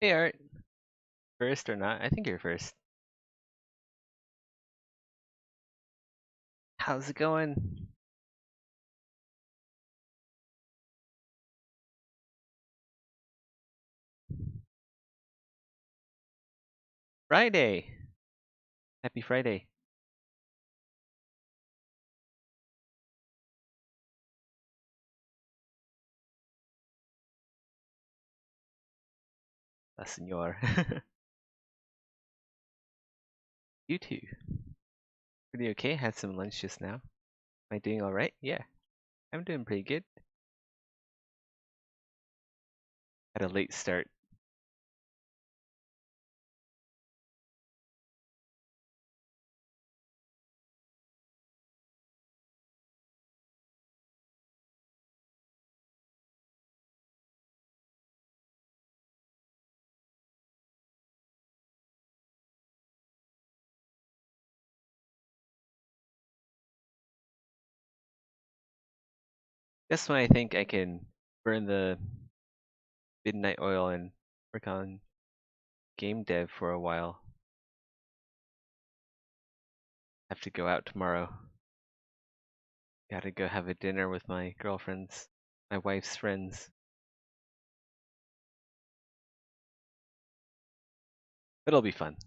Hey Art, first or not? I think you're first. How's it going? Friday! Happy Friday. La senor. You too. Pretty okay, had some lunch just now. Am I doing alright? Yeah, I'm doing pretty good. Had a late start. That's when I think I can burn the midnight oil and work on game dev for a while. Have to go out tomorrow. Gotta go have a dinner with my girlfriends, my wife's friends. It'll be fun.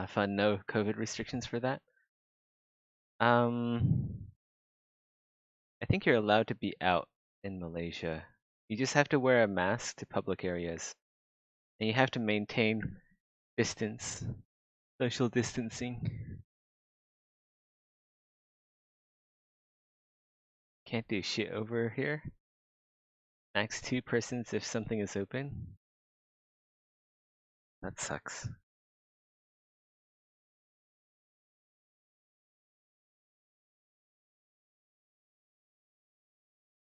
Fun, no COVID restrictions for that. I think you're allowed to be out in Malaysia. You just have to wear a mask to public areas. And you have to maintain distance, social distancing. Can't do shit over here. Max 2 persons if something is open. That sucks.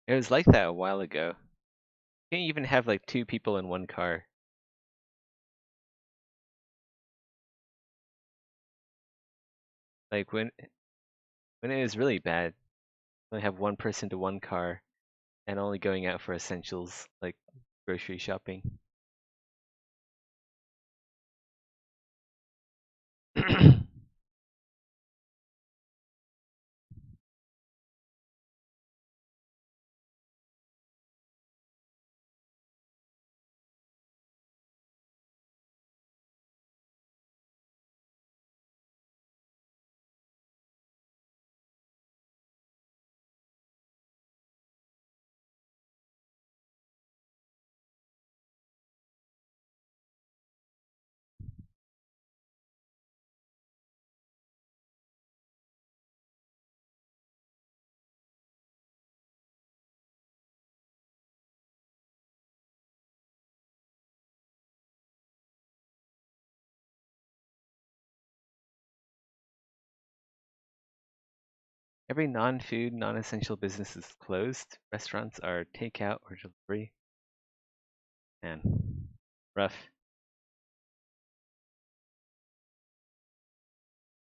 It was like that a while ago. You can't even have like 2 people in one car. Like when it was really bad, only have 1 person to one car and only going out for essentials like grocery shopping. Every non-food, non-essential business is closed. Restaurants are takeout or delivery. Man, rough.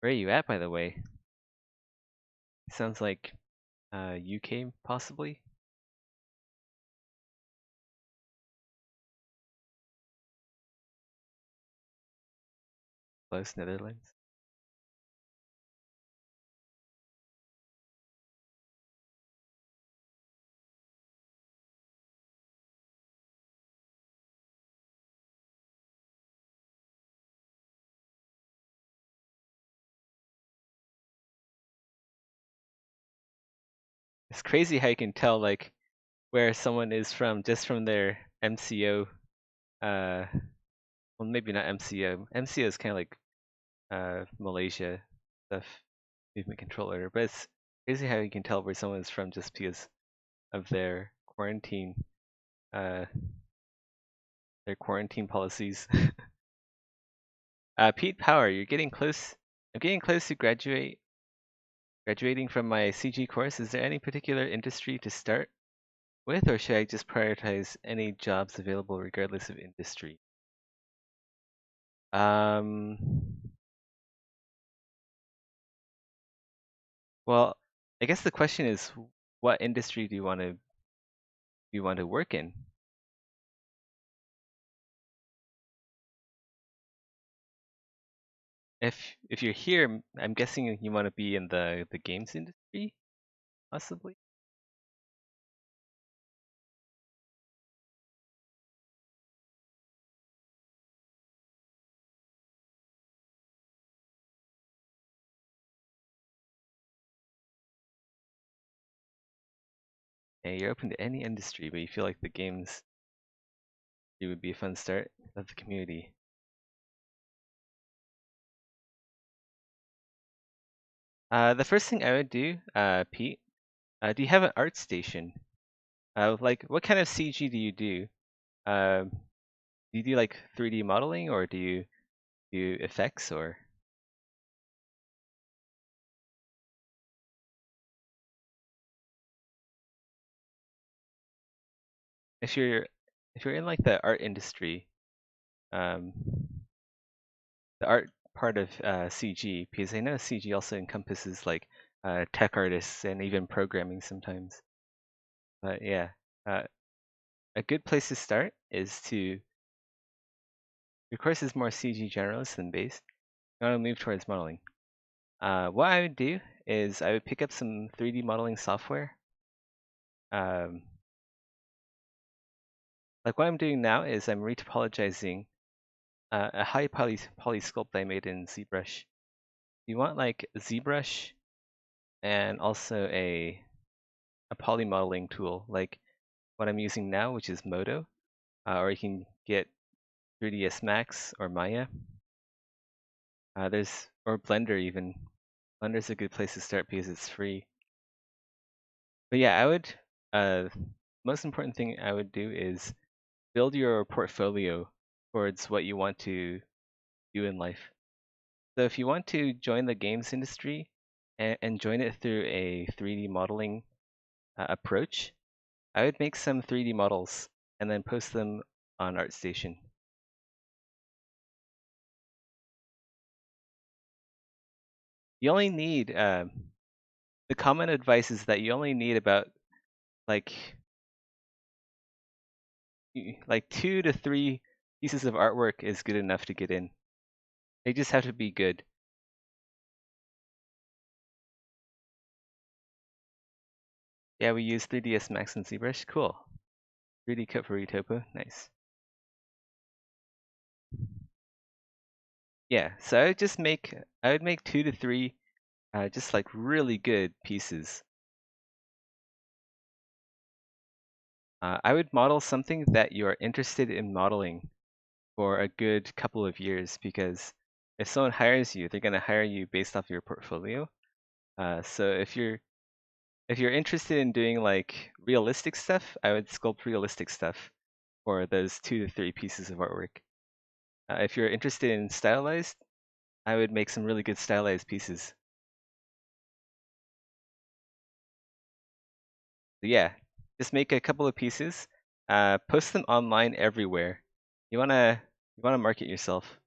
Where are you at, by the way? Sounds like UK, possibly? Close, Netherlands? It's crazy how you can tell, like, where someone is from just from their MCO. Well, maybe not MCO. MCO is kind of like Malaysia stuff, movement control order. But it's crazy how you can tell where someone is from just because of uh, their quarantine policies. Pete Power, you're getting close. I'm getting close to graduate Graduating from my CG course, is there any particular industry to start with, or should I just prioritize any jobs available regardless of industry? Um, well, I guess the question is, what industry do you want to work in? If you're here, I'm guessing you want to be in the games industry, possibly. Yeah, you're open to any industry, but you feel like the games it would be a fun start of the community. The first thing I would do, Pete, do you have an art station? Like, what kind of CG do you do? Do you do like 3D modeling, or do you do effects, or if you're if you're in like the art industry, um, the art part of CG, because I know CG also encompasses like tech artists and even programming sometimes. But yeah, uh, a good place to start is to your course is more CG generalist than based. You want to move towards modeling. What I would do is I would pick up some 3D modeling software. Um, like what I'm doing now is I'm retopologizing a high poly sculpt I made in ZBrush. You want like ZBrush and also a poly modeling tool like what I'm using now, which is Modo, or you can get 3ds Max or Maya. There's or Blender even. Blender's a good place to start because it's free. But yeah, I would. Most important thing I would do is build your portfolio towards what you want to do in life. So if you want to join the games industry and join it through a 3D modeling approach, I would make some 3D models and then post them on ArtStation. You only need the common advice is that you only need about like 2 to 3 pieces of artwork is good enough to get in. They just have to be good. Yeah, we use 3ds Max and ZBrush. Cool. 3D cut for Retopo. Nice. Yeah, so I would make 2 to 3 just like really good pieces. I would model something that you are interested in modeling for a good couple of years, because if someone hires you, they're gonna hire you based off your portfolio. So if you're interested in doing like realistic stuff, I would sculpt realistic stuff for those 2 to 3 pieces of artwork. If you're interested in stylized, I would make some really good stylized pieces. So yeah, just make a couple of pieces, post them online everywhere. You wanna market yourself.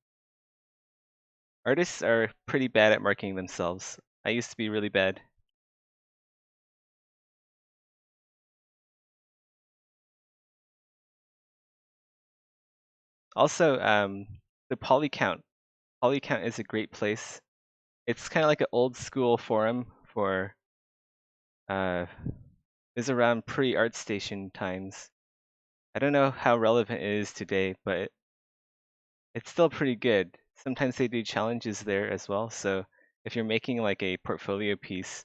Artists are pretty bad at marketing themselves. I used to be really bad. Also, the polycount. Polycount is a great place. It's kind of like an old school forum for is around pre-ArtStation times. I don't know how relevant it is today, but it's still pretty good. Sometimes they do challenges there as well. So if you're making like a portfolio piece,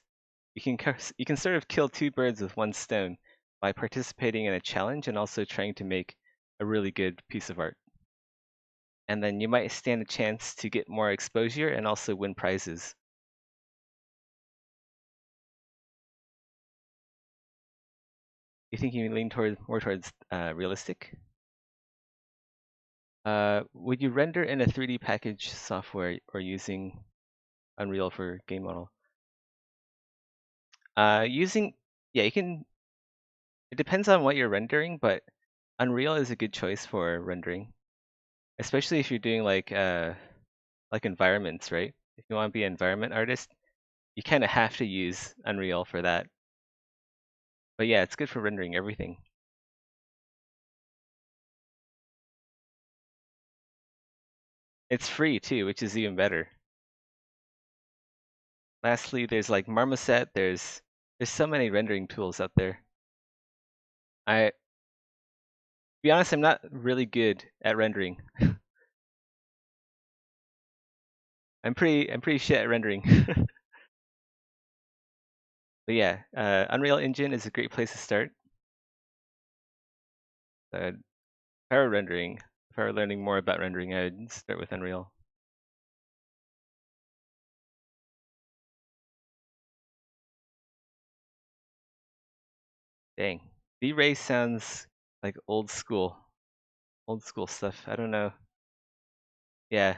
you can sort of kill two birds with one stone by participating in a challenge and also trying to make a really good piece of art. And then you might stand a chance to get more exposure and also win prizes. You think you lean more towards realistic? Would you render in a 3D package software or using Unreal for game model? Using yeah, you can. It depends on what you're rendering, but Unreal is a good choice for rendering, especially if you're doing like environments, right? If you want to be an environment artist, you kind of have to use Unreal for that. But yeah, it's good for rendering everything. It's free too, which is even better. Lastly, there's like Marmoset. There's so many rendering tools out there. To be honest, I'm not really good at rendering. I'm pretty shit at rendering. But yeah, Unreal Engine is a great place to start. If I were rendering, if I were learning more about rendering, I'd start with Unreal. Dang, V-Ray sounds like old school stuff. I don't know. Yeah,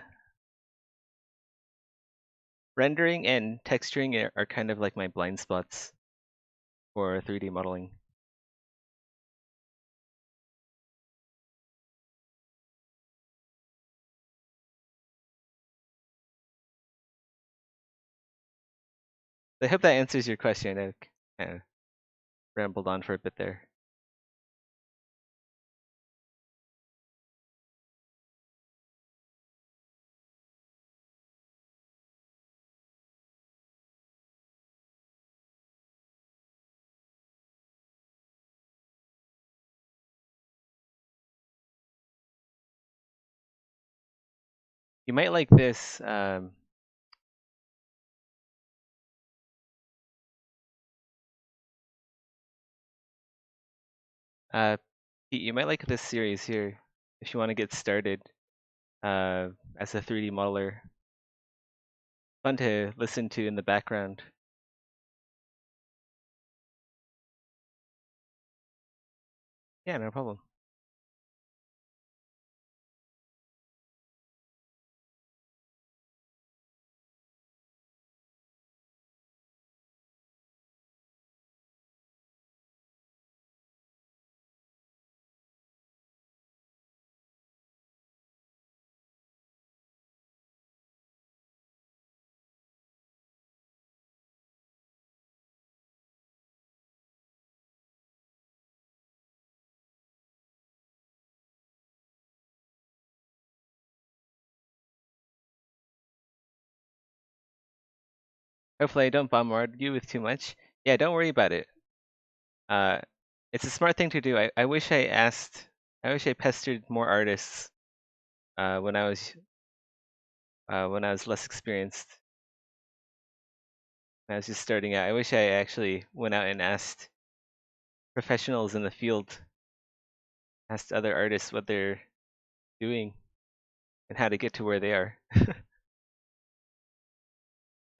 rendering and texturing are kind of like my blind spots for 3D modeling. I hope that answers your question. I kind of rambled on for a bit there. You might like this. Uh, Pete, you might like this series here if you want to get started as a 3D modeler. Fun to listen to in the background. Yeah, no problem. Hopefully I don't bombard you with too much. Yeah, don't worry about it. Uh, it's a smart thing to do. I wish I wish I pestered more artists uh, when I was when I was less experienced. When I was just starting out. I wish I actually went out and asked professionals in the field, asked other artists what they're doing and how to get to where they are.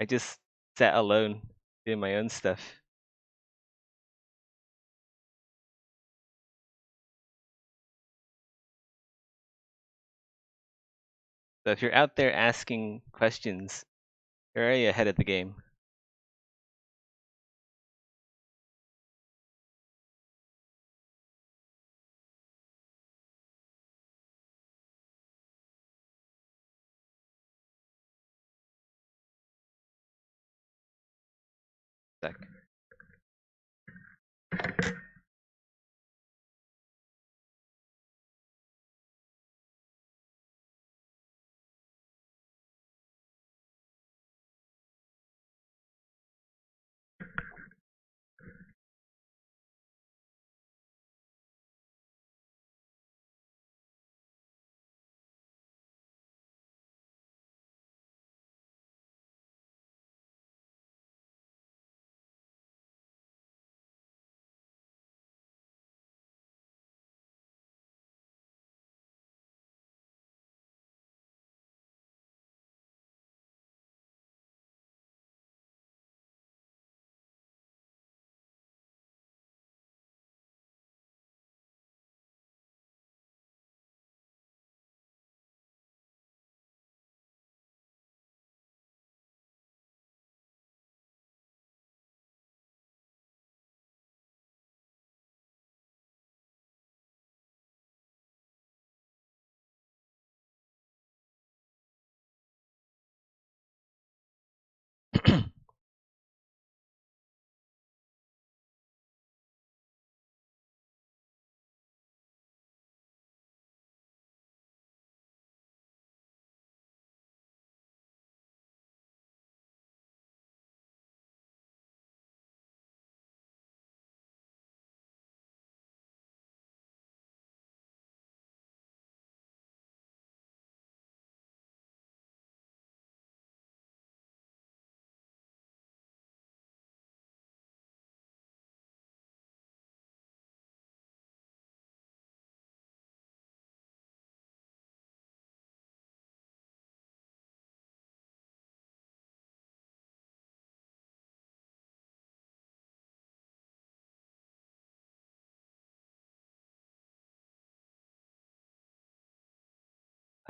I just sat alone doing my own stuff. So if you're out there asking questions, you're already ahead of the game. Sec.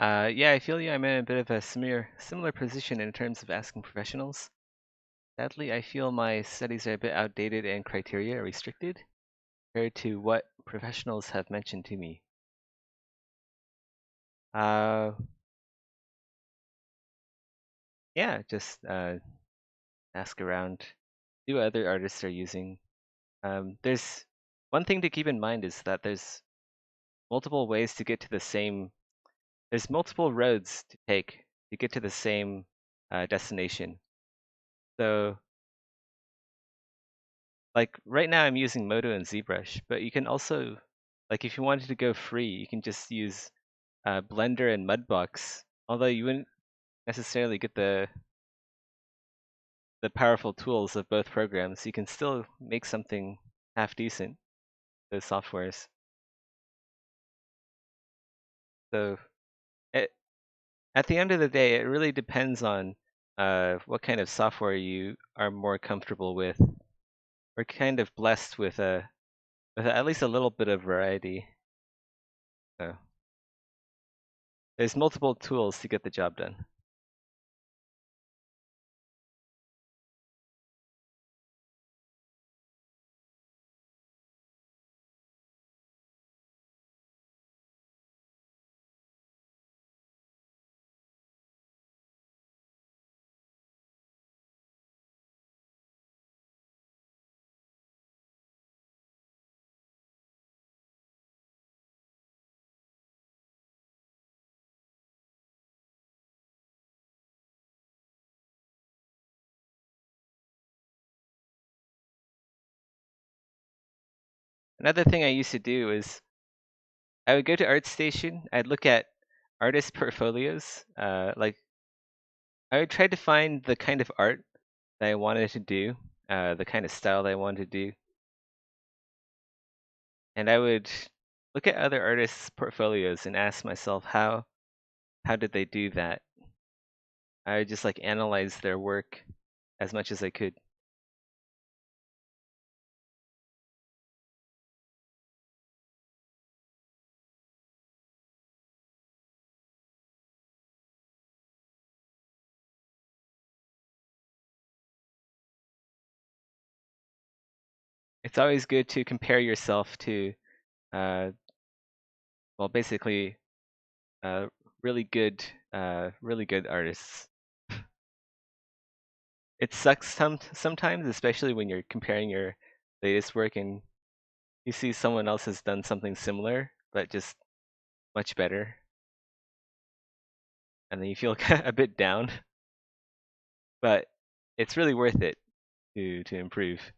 Yeah, I feel you. I'm in a bit of a similar position in terms of asking professionals. Sadly, I feel my studies are a bit outdated and criteria restricted compared to what professionals have mentioned to me. Uh, yeah, just ask around, see what other artists are using. There's one thing to keep in mind is that there's multiple ways to get to the same. There's multiple roads to take to get to the same destination. So, like right now, I'm using Modo and ZBrush, but you can also, like, if you wanted to go free, you can just use Blender and Mudbox. Although you wouldn't necessarily get the powerful tools of both programs, you can still make something half decent. Those softwares. So, it, at the end of the day, it really depends on what kind of software you are more comfortable with. We're kind of blessed with at least a little bit of variety. So there's multiple tools to get the job done. Another thing I used to do is I would go to ArtStation. I'd look at artist portfolios. Like I would try to find the kind of art that I wanted to do, the kind of style that I wanted to do, and I would look at other artists' portfolios and ask myself how did they do that? I would just like analyze their work as much as I could. It's always good to compare yourself to, uh, well, basically, uh, really good artists. It sucks sometimes, especially when you're comparing your latest work and you see someone else has done something similar, but just much better, and then you feel a bit down. But it's really worth it to improve.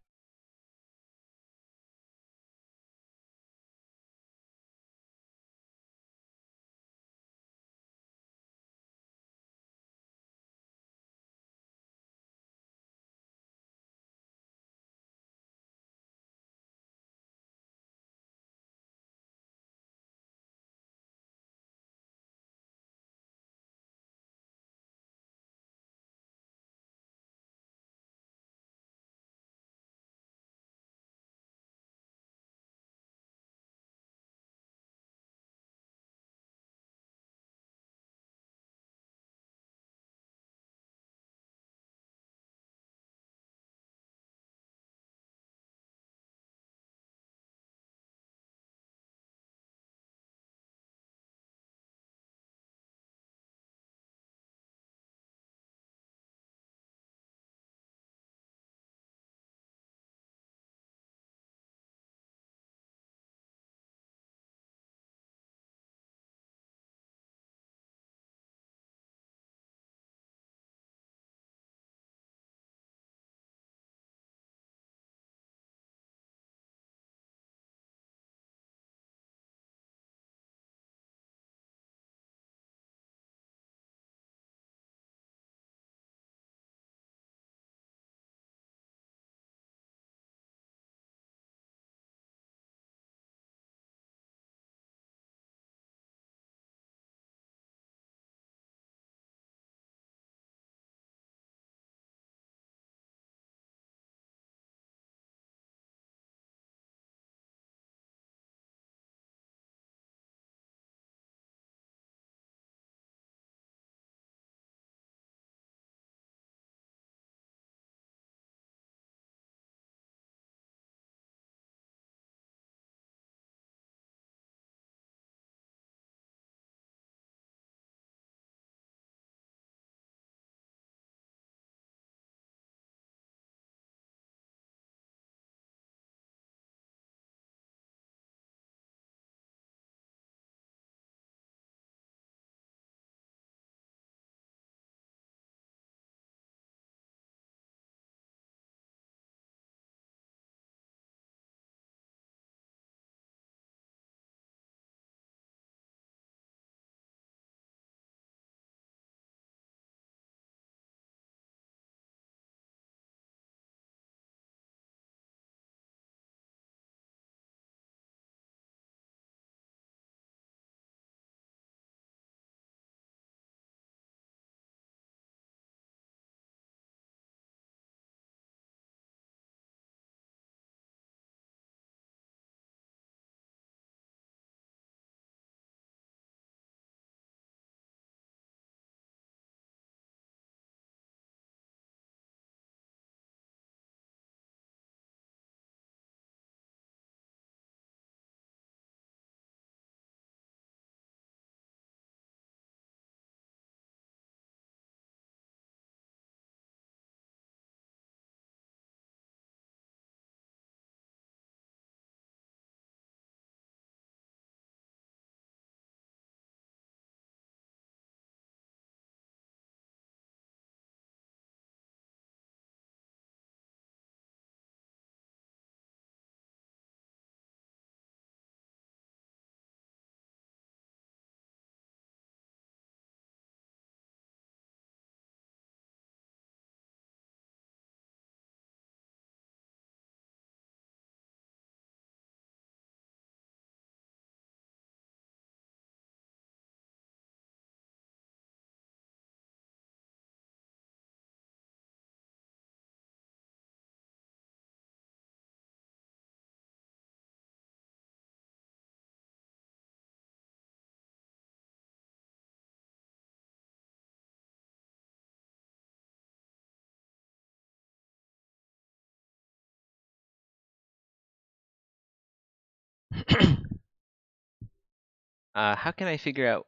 How can I figure out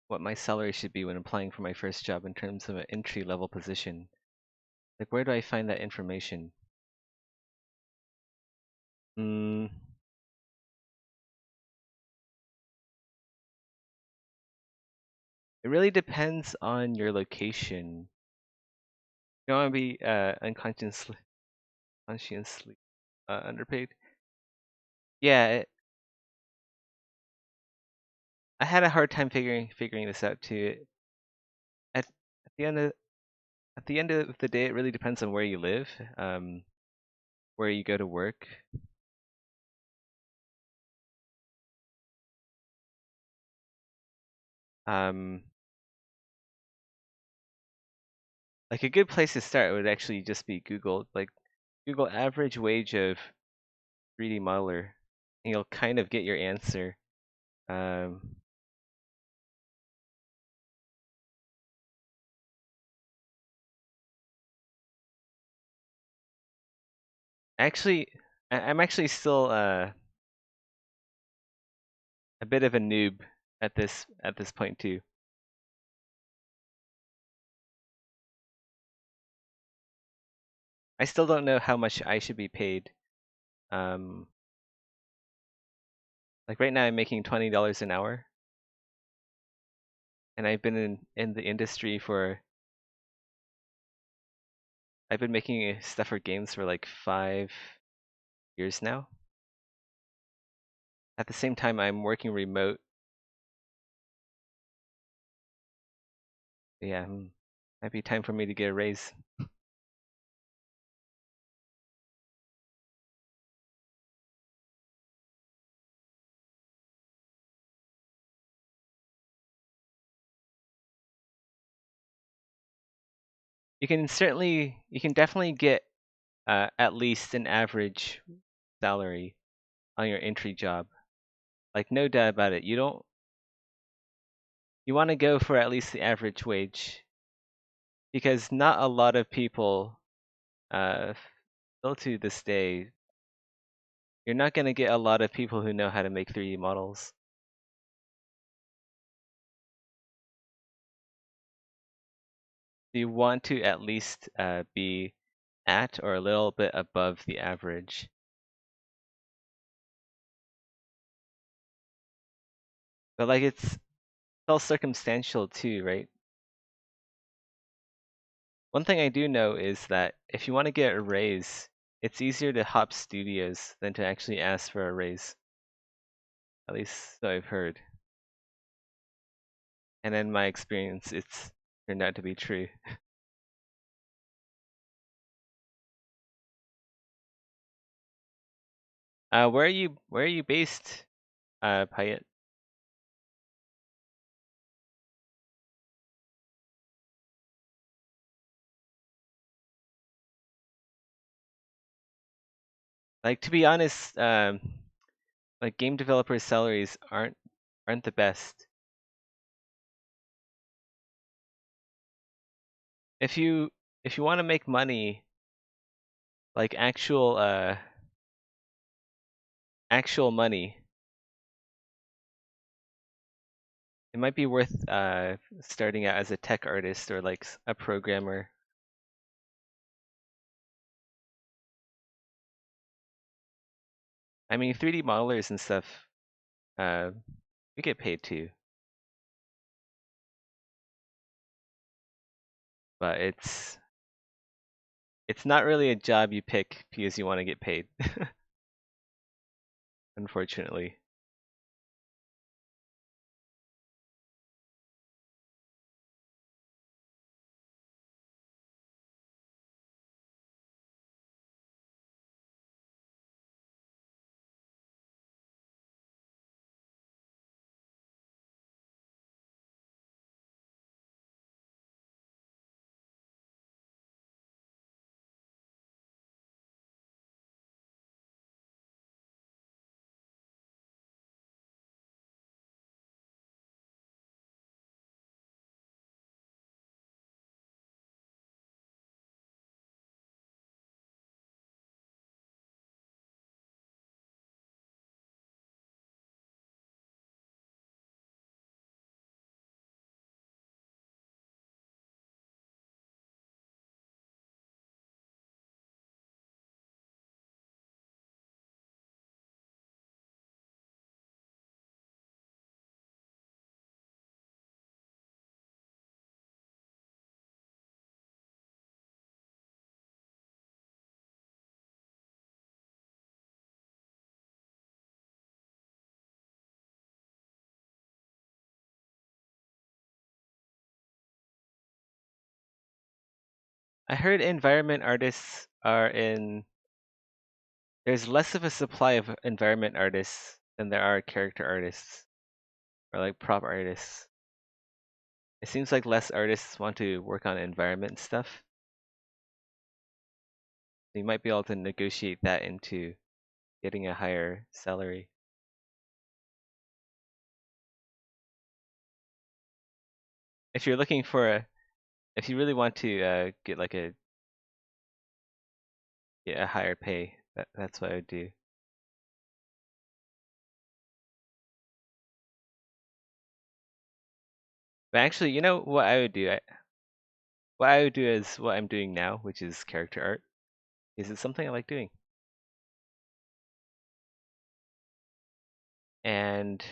what my salary should be when applying for my first job in terms of an entry-level position? Like, where do I find that information? Mm, it really depends on your location. You don't want to be conscientiously underpaid. Yeah, I had a hard time figuring this out too. At the end of the day, it really depends on where you live, where you go to work. Um, like a good place to start would actually just be Google. Like Google average wage of 3D modeler, and you'll kind of get your answer. Um, actually, I'm actually still a bit of a noob at this point too. I still don't know how much I should be paid. Um, like right now, I'm making $20 an hour, and I've been in the industry for. I've been making stuff for games for like 5 years now. At the same time, I'm working remote. Yeah, might be time for me to get a raise. You can definitely get at least an average salary on your entry job. Like no doubt about it. You want to go for at least the average wage because not a lot of people, uh, still to this day, you're not going to get a lot of people who know how to make 3D models. You want to at least be at or a little bit above the average. But like it's all circumstantial too, right? One thing I do know is that if you want to get a raise, it's easier to hop studios than to actually ask for a raise. At least so I've heard. And in my experience, it's turned out to be true. Where are you based, Payet? Like to be honest, like game developers' salaries aren't the best. If you if you want to make money, like actual money, it might be worth starting out as a tech artist or like a programmer. I mean, 3D modelers and stuff, uh, we get paid too, but it's not really a job you pick because you want to get paid, unfortunately. I heard environment artists are in. There's less of a supply of environment artists than there are character artists or like prop artists. It seems like less artists want to work on environment stuff. So you might be able to negotiate that into getting a higher salary. If you're looking for if you really want to get like get a higher pay, that's what I would do. But actually, you know what I would do? What I would do is what I'm doing now, which is character art. Is it something I like doing? And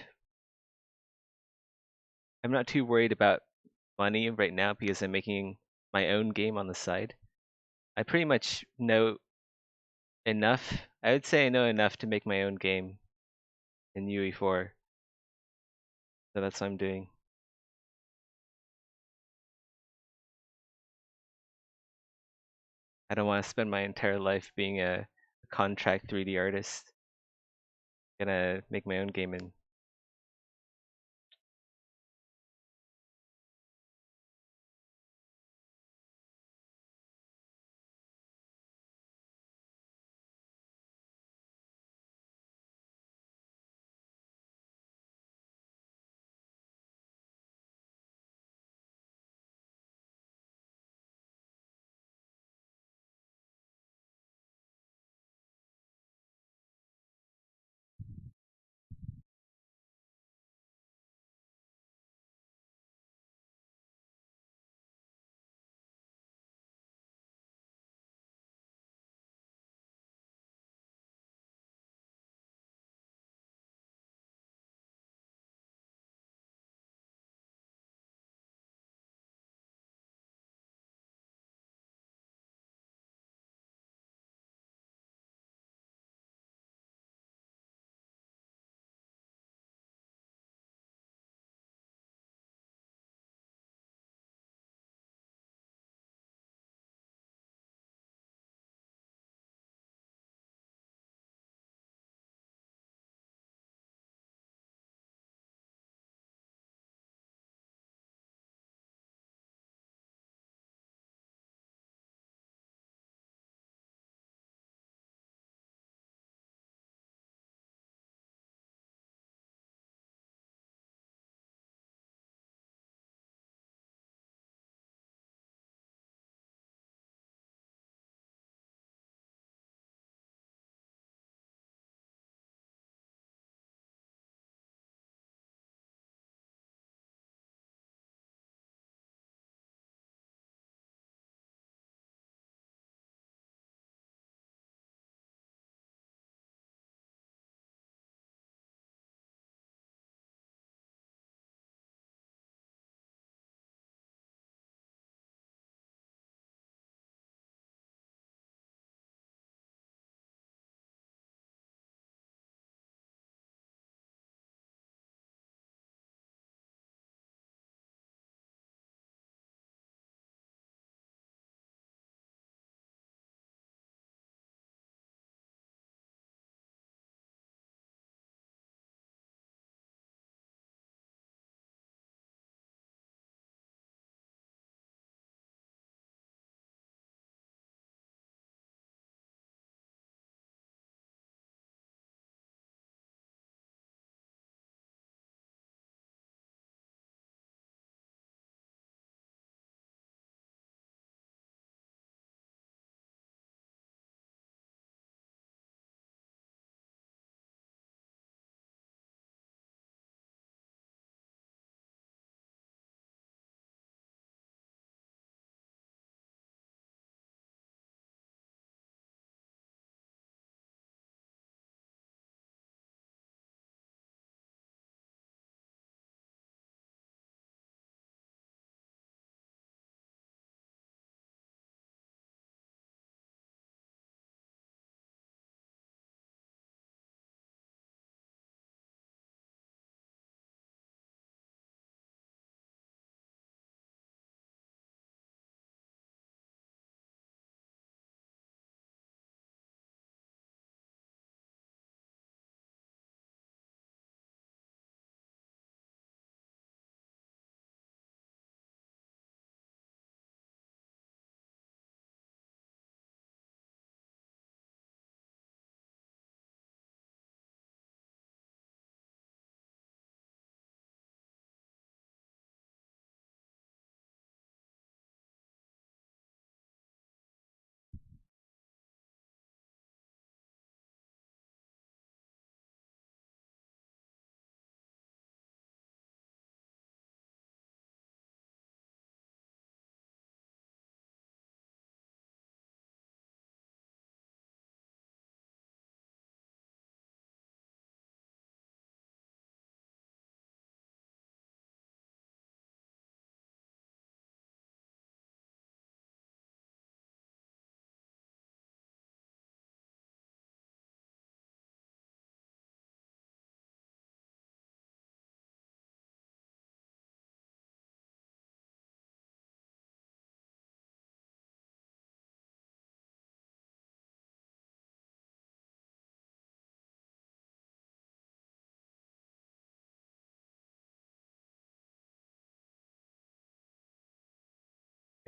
I'm not too worried about money right now because I'm making my own game on the side. I pretty much know enough. I would say I know enough to make my own game in UE4. So that's what I'm doing. I don't want to spend my entire life being a contract 3D artist. Gonna make my own game and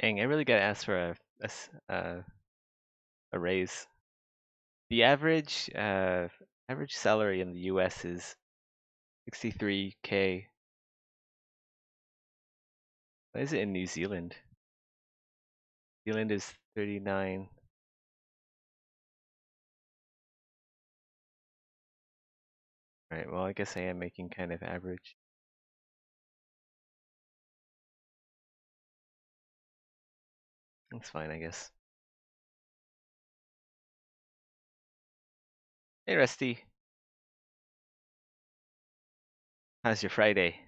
Dang, I really gotta ask for a raise. The average salary in the U.S. is 63K. What is it in New Zealand? New Zealand is 39. Right, well, I guess I am making kind of average. That's fine, I guess. Hey, Rusty. How's your Friday?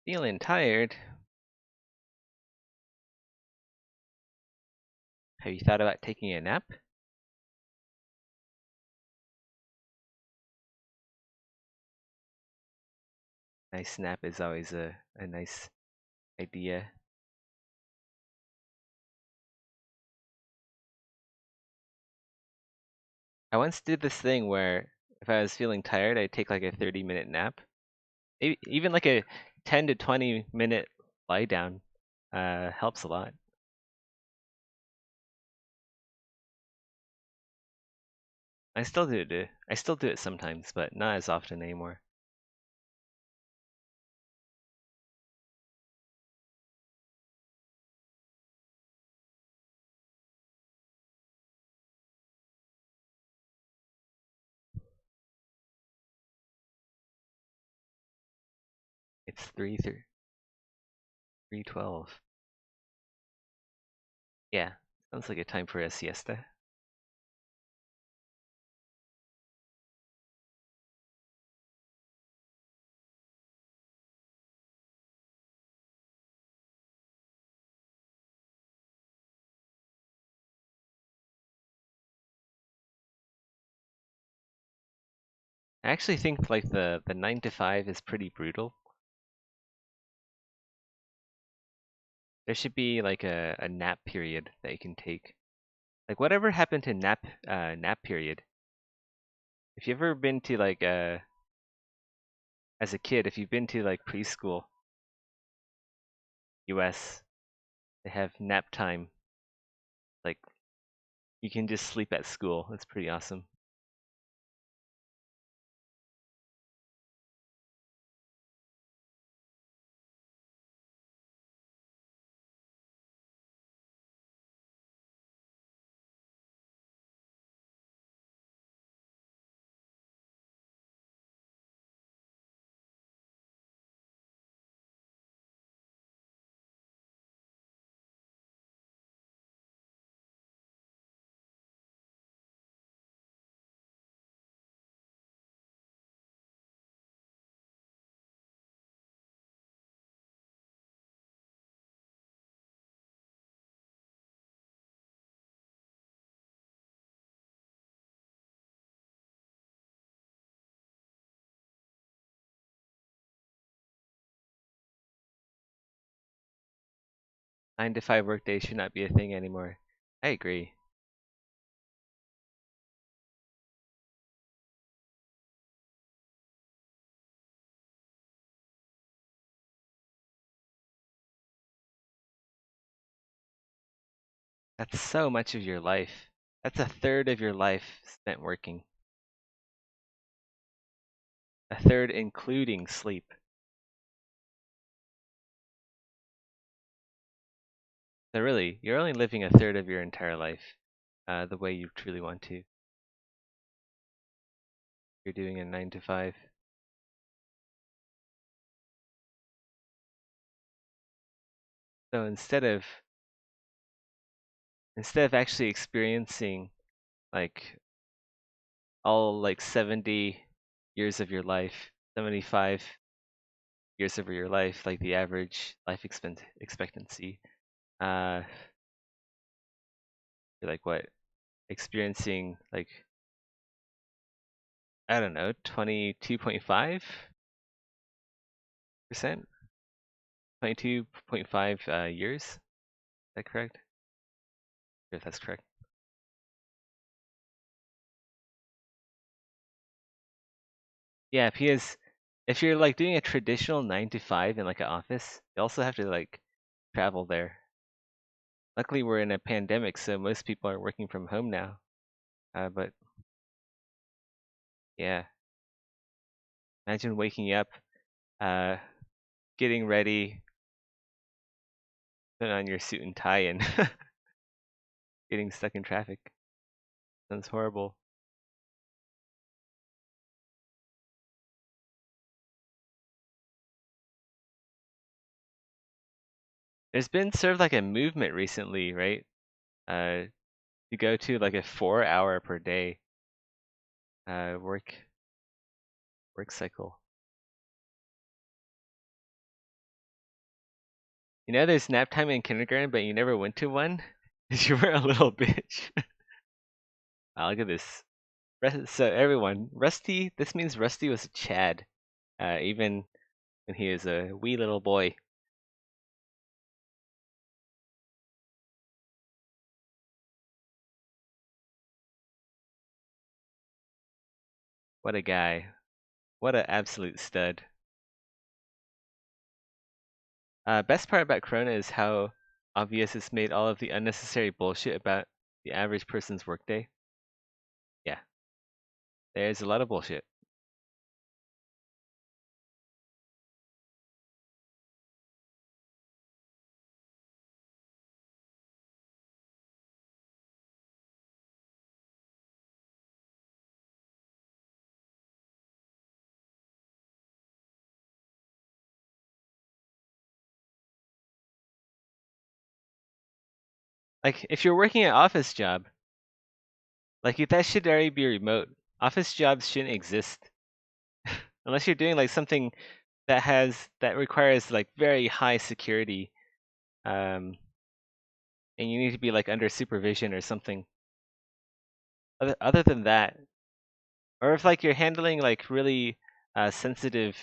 Feeling tired? Have you thought about taking a nap? Nice nap is always a nice idea. I once did this thing where if I was feeling tired, I'd take like a 30-minute nap. Even like a 10 to 20-minute lie down helps a lot. I still do it. I still do it sometimes, but not as often anymore. It's 3:12. Yeah, sounds like a time for a siesta. I actually think like the 9 to 5 is pretty brutal. There should be like a nap period that you can take. Like whatever happened to nap period? If you've ever been to like as a kid, if you've been to like preschool, US, they have nap time. Like you can just sleep at school. It's pretty awesome. Nine to five workday should not be a thing anymore. I agree. That's so much of your life. That's a third of your life spent working. A third including sleep. So really, you're only living a third of your entire life the way you truly want to. You're doing a 9 to 5. So instead of actually experiencing like all like 70 years of your life, 75 years of your life, like the average life expectancy, uh, you're like what? Experiencing like, I don't know, 22.5%? 22.5 years? Is that correct? If that's correct. Yeah, because if you're like doing a traditional 9 to 5 in like an office, you also have to like travel there. Luckily, we're in a pandemic, so most people are working from home now. But yeah, imagine waking up, uh, getting ready, putting on your suit and tie, and getting stuck in traffic. Sounds horrible. There's been sort of like a movement recently, right? To go to like a 4 hour per day work cycle. You know, there's nap time in kindergarten, but you never went to one because you were a little bitch. Wow, look at this. So everyone, Rusty. This means Rusty was a Chad, even when he was a wee little boy. What a guy. What an absolute stud. Best part about Corona is how obvious it's made all of the unnecessary bullshit about the average person's workday. Yeah, there's a lot of bullshit. Like, if you're working an office job, like if that should already be remote. Office jobs shouldn't exist unless you're doing like something that requires like very high security, um, and you need to be like under supervision or something. Other than that, or if like you're handling like really sensitive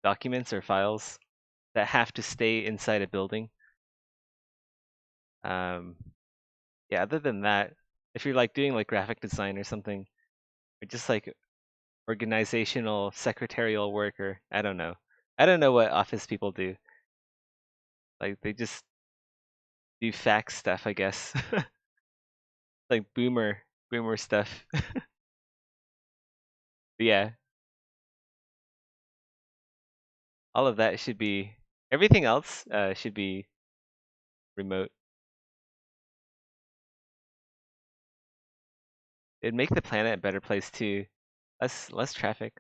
documents or files that have to stay inside a building. Um, yeah, other than that, if you're like doing like graphic design or something, or just like organizational secretarial work, or I don't know. I don't know what office people do. Like they just do fax stuff, I guess. Like boomer stuff. But yeah, all of that should be everything else should be remote. It'd make the planet a better place too. Less traffic.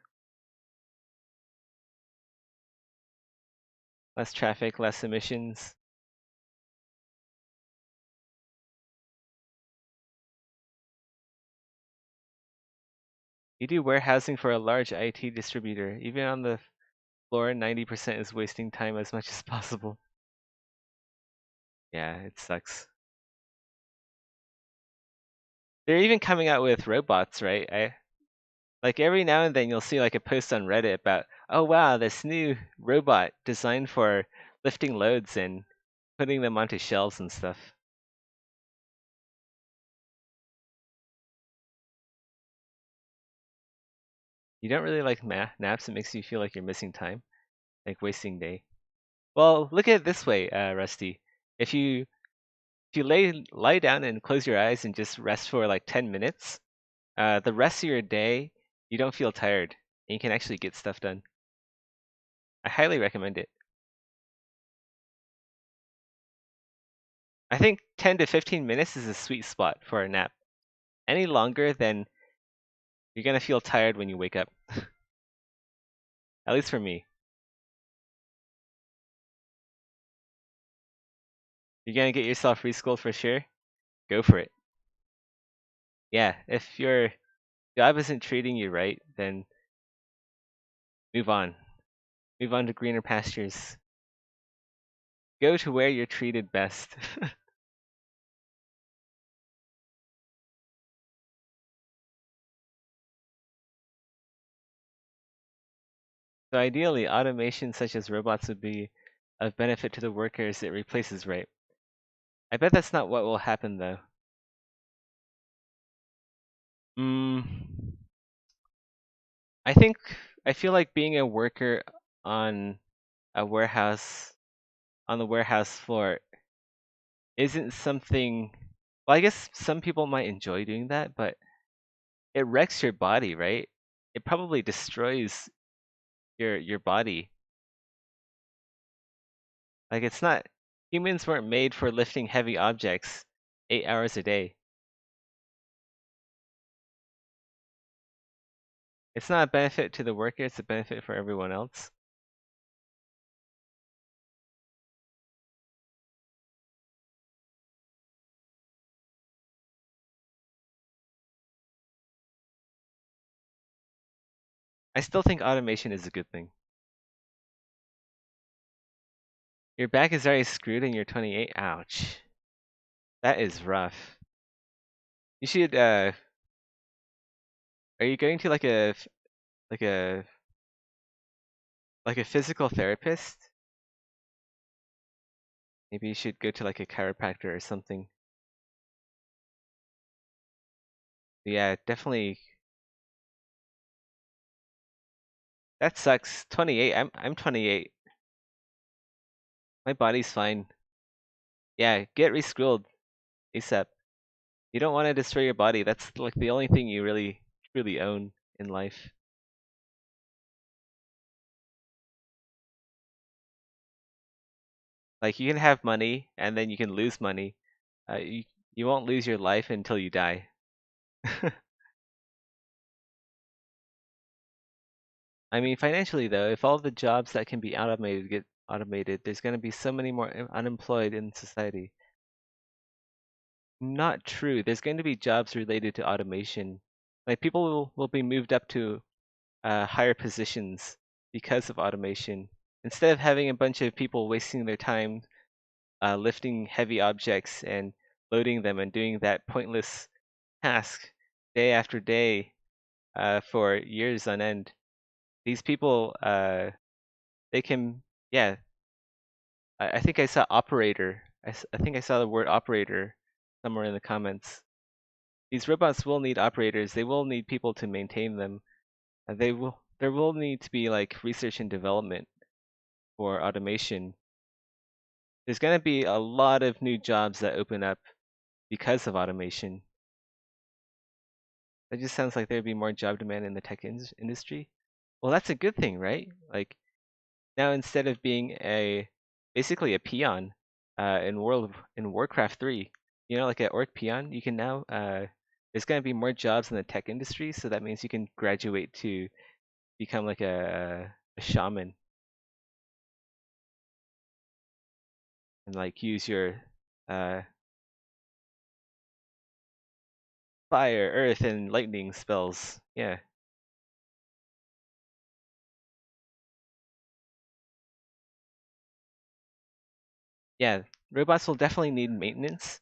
Less traffic, less emissions. You do warehousing for a large IT distributor. Even on the floor, 90% is wasting time as much as possible. Yeah, it sucks. They're even coming out with robots, right? Like every now and then you'll see like a post on Reddit about, oh wow, this new robot designed for lifting loads and putting them onto shelves and stuff. You don't really like naps, it makes you feel like you're missing time, like wasting day. Well, look at it this way, Rusty. If you lie down and close your eyes and just rest for like 10 minutes, the rest of your day you don't feel tired and you can actually get stuff done. I highly recommend it. I think 10 to 15 minutes is a sweet spot for a nap. Any longer, then you're gonna feel tired when you wake up. At least for me. You're gonna get yourself reschooled for sure? Go for it. Yeah, if your job isn't treating you right, then move on. Move on to greener pastures. Go to where you're treated best. So ideally, automation such as robots would be of benefit to the workers it replaces, right? I bet that's not what will happen though. Mm, I think I feel like being a worker on a warehouse on the warehouse floor isn't something. Well, I guess some people might enjoy doing that, but it wrecks your body, right? It probably destroys your body. Like it's not humans weren't made for lifting heavy objects 8 hours a day. It's not a benefit to the worker, it's a benefit for everyone else. I still think automation is a good thing. Your back is already screwed and you're 28. Ouch. That is rough. You should are you going to like a like a physical therapist? Maybe you should go to like a chiropractor or something. Yeah, definitely. That sucks. 28. I'm 28. My body's fine. Yeah, get reschooled ASAP. You don't want to destroy your body. That's like the only thing you really truly own in life. Like you can have money and then you can lose money. You won't lose your life until you die. I mean, financially though, if all the jobs that can be automated get automated, there's going to be so many more unemployed in society. Not true. There's going to be jobs related to automation. Like people will be moved up to higher positions because of automation. Instead of having a bunch of people wasting their time lifting heavy objects and loading them and doing that pointless task day after day for years on end, these people they can, yeah. I think I saw operator. I think I saw the word operator somewhere in the comments. These robots will need operators. They will need people to maintain them. There will need to be like research and development for automation. There's going to be a lot of new jobs that open up because of automation. That just sounds like there'd be more job demand in the tech industry. Well, that's a good thing, right? Like now instead of being a basically a peon in Warcraft 3, you know, like an orc peon, you can now there's going to be more jobs in the tech industry, so that means you can graduate to become like a shaman and like use your uh, fire, earth, and lightning spells. Yeah, yeah. Robots will definitely need maintenance.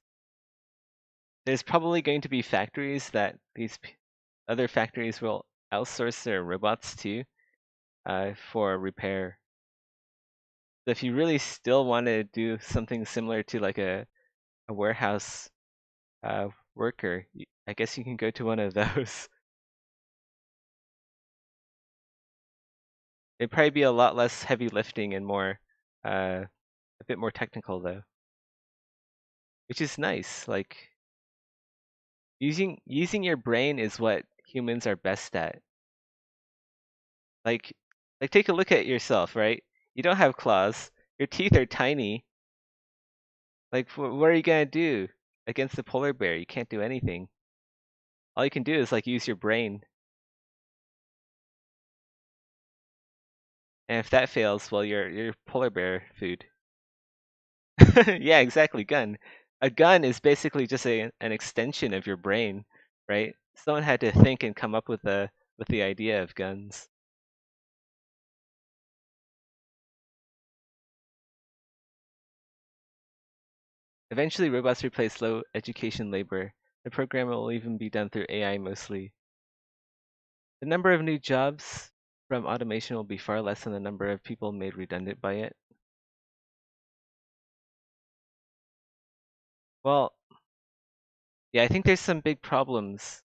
There's probably going to be factories that these other factories will outsource their robots to for repair. So if you really still want to do something similar to like a warehouse worker, I guess you can go to one of those. It'd probably be a lot less heavy lifting and more, a bit more technical though, which is nice. Like using your brain is what humans are best at. Like like take a look at yourself, right? You don't have claws. Your teeth are tiny. Like what are you gonna do against the polar bear? You can't do anything. All you can do is like use your brain. And if that fails, well, you're polar bear food. Yeah, exactly. Gun. A gun is basically just an extension of your brain, right? Someone had to think and come up with the idea of guns. Eventually, robots replace low education labor. The program will even be done through AI mostly. The number of new jobs from automation will be far less than the number of people made redundant by it. Well, yeah, I think there's some big problems.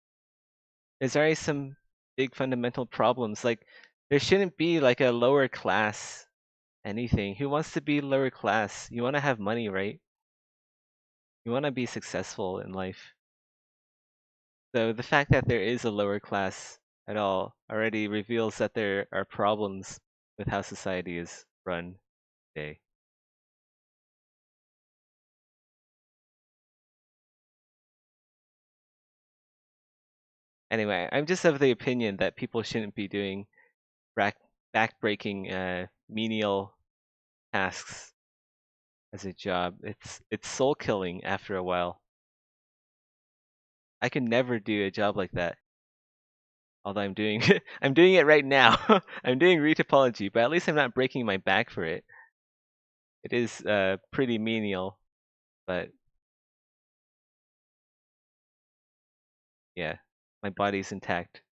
There's already some big fundamental problems. Like, there shouldn't be like a lower class anything. Who wants to be lower class? You want to have money, right? You want to be successful in life. So the fact that there is a lower class at all already reveals that there are problems with how society is run today. Anyway, I'm just of the opinion that people shouldn't be doing back-breaking menial tasks as a job. It's soul killing after a while. I could never do a job like that. Although I'm doing I'm doing it right now. I'm doing retopology, but at least I'm not breaking my back for it. It is pretty menial, but yeah, my body's intact.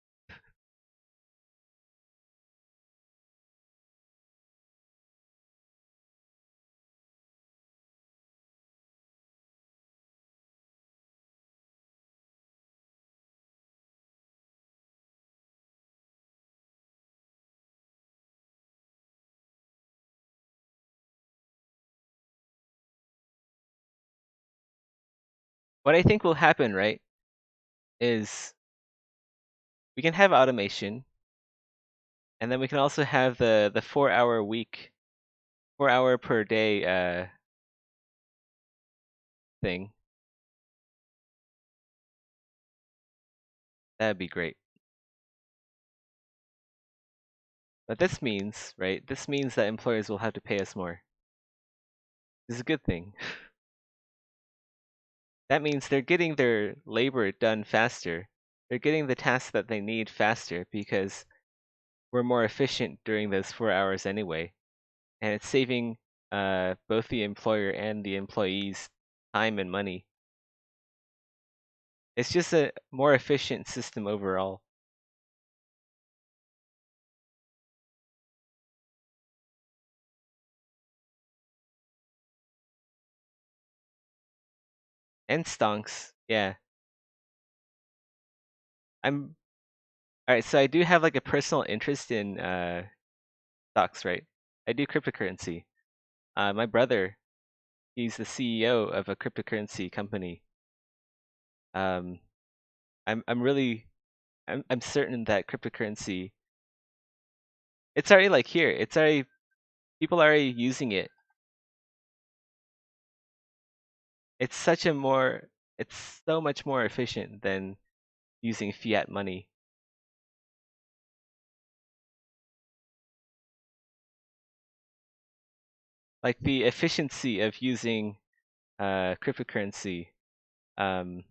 What I think will happen, right, is we can have automation, and then we can also have the 4 hour week, 4 hour per day thing. That'd be great. But this means, right? This means that employers will have to pay us more. This is a good thing. That means they're getting their labor done faster. They're getting the tasks that they need faster because we're more efficient during those 4 hours anyway. And it's saving both the employer and the employees time and money. It's just a more efficient system overall. And stonks, yeah. I'm Alright, so I do have like a personal interest in stocks, right? I do cryptocurrency. My brother, he's the CEO of a cryptocurrency company. Um, I'm really I'm certain that cryptocurrency, it's already like here. It's already people are already using it. It's such a more it's so much more efficient than using fiat money. Like the efficiency of using cryptocurrency, um,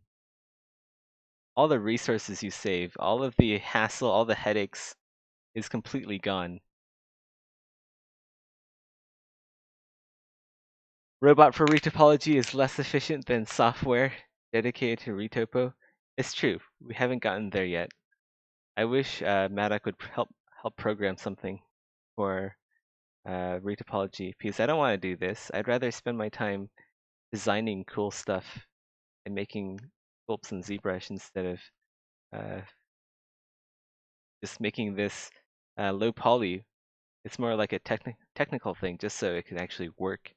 all the resources you save, all of the hassle, all the headaches is completely gone. Robot for retopology is less efficient than software dedicated to retopo. It's true. We haven't gotten there yet. I wish Madoc would help program something for retopology because I don't want to do this. I'd rather spend my time designing cool stuff and making sculpts in ZBrush instead of uh, just making this low poly. It's more like a technical thing, just so it can actually work.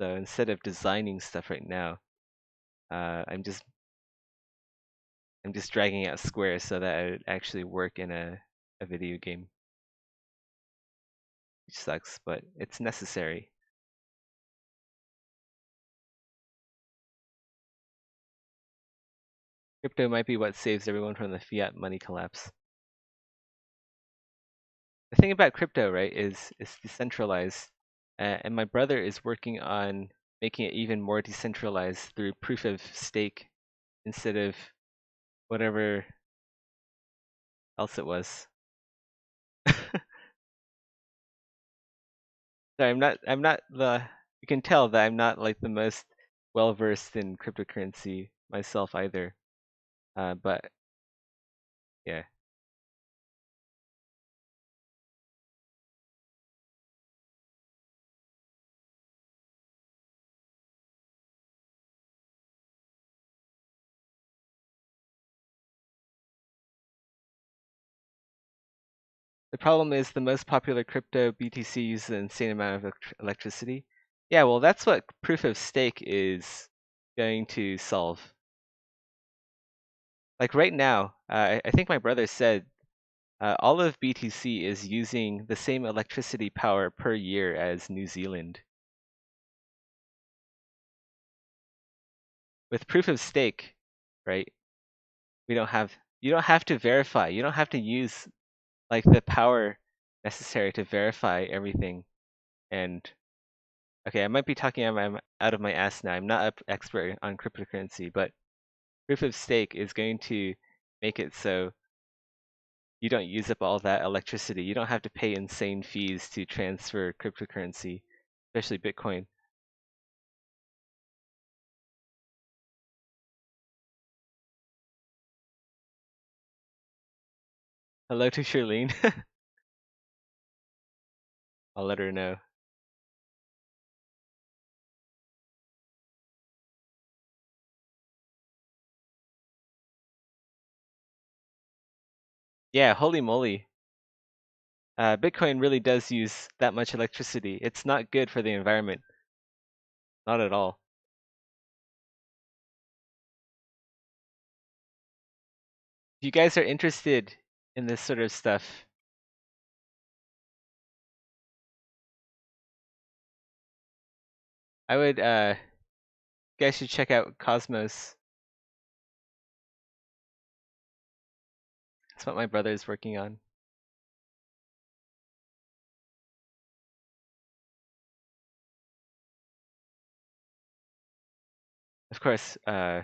So instead of designing stuff right now, I'm just dragging out squares so that it would actually work in a video game, which sucks, but it's necessary. Crypto might be what saves everyone from the fiat money collapse. The thing about crypto, right, is it's decentralized, and my brother is working on making it even more decentralized through proof of stake instead of whatever else it was. Sorry, I'm not the you can tell that I'm not like the most well versed in cryptocurrency myself either. But yeah. The problem is the most popular crypto BTC uses an insane amount of electricity. Yeah, well, that's what proof of stake is going to solve. Like right now, I think my brother said all of BTC is using the same electricity power per year as New Zealand. With proof of stake, right? You don't have to verify. You don't have to use like the power necessary to verify everything. And okay, I might be talking out of my ass now. I'm not an expert on cryptocurrency, but proof of stake is going to make it so you don't use up all that electricity. You don't have to pay insane fees to transfer cryptocurrency, especially Bitcoin. Hello to Charlene. I'll let her know. Yeah, holy moly. Bitcoin really does use that much electricity. It's not good for the environment. Not at all. If you guys are interested in this sort of stuff, I would, you guys should check out Cosmos. That's what my brother is working on. Of course, yeah,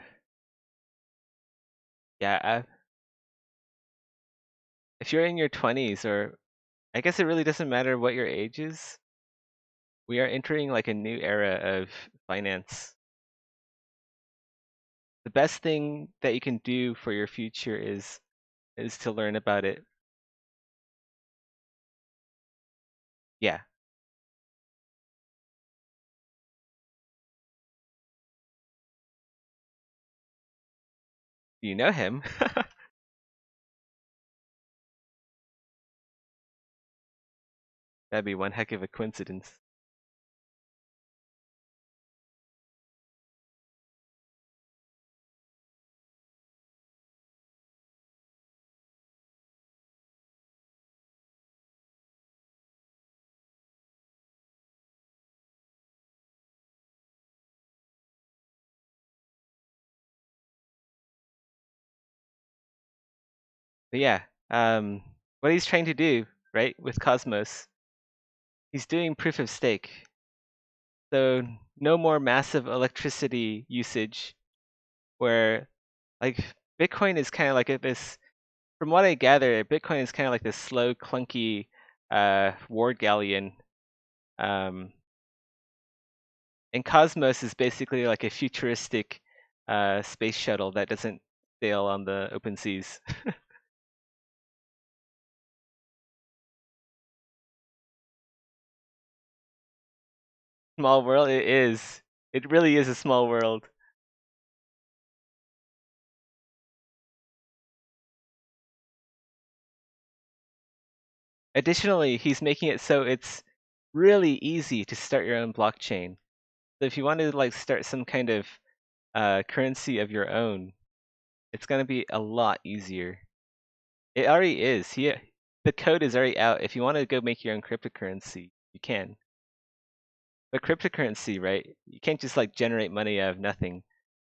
if you're in your 20s, or I guess it really doesn't matter what your age is, we are entering like a new era of finance. The best thing that you can do for your future is to learn about it. Yeah. You know him. That'd be one heck of a coincidence. But yeah, what he's trying to do, right, with Cosmos, he's doing proof of stake. So no more massive electricity usage where like Bitcoin is kind of like this, from what I gather, Bitcoin is kind of like this slow, clunky ward galleon. Um, and Cosmos is basically like a futuristic space shuttle that doesn't sail on the open seas. Small world, it is. It really is a small world. Additionally, he's making it so it's really easy to start your own blockchain. So if you want to like start some kind of currency of your own, it's gonna be a lot easier. It already is. The code is already out. If you want to go make your own cryptocurrency, you can. But cryptocurrency, right? You can't just like generate money out of nothing.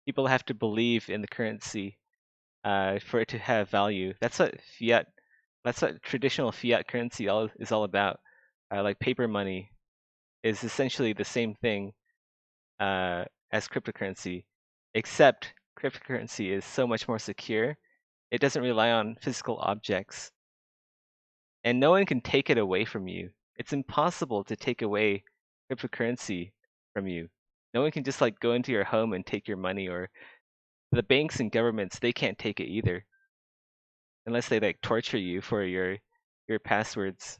People have to believe in the currency for it to have value. That's what traditional fiat currency is all about. Like paper money is essentially the same thing. as cryptocurrency, except cryptocurrency is so much more secure. It doesn't rely on physical objects, and no one can take it away from you. It's impossible to take away cryptocurrency from you. No one can just like go into your home and take your money, or the banks and governments, they can't take it either unless they like torture you for your passwords.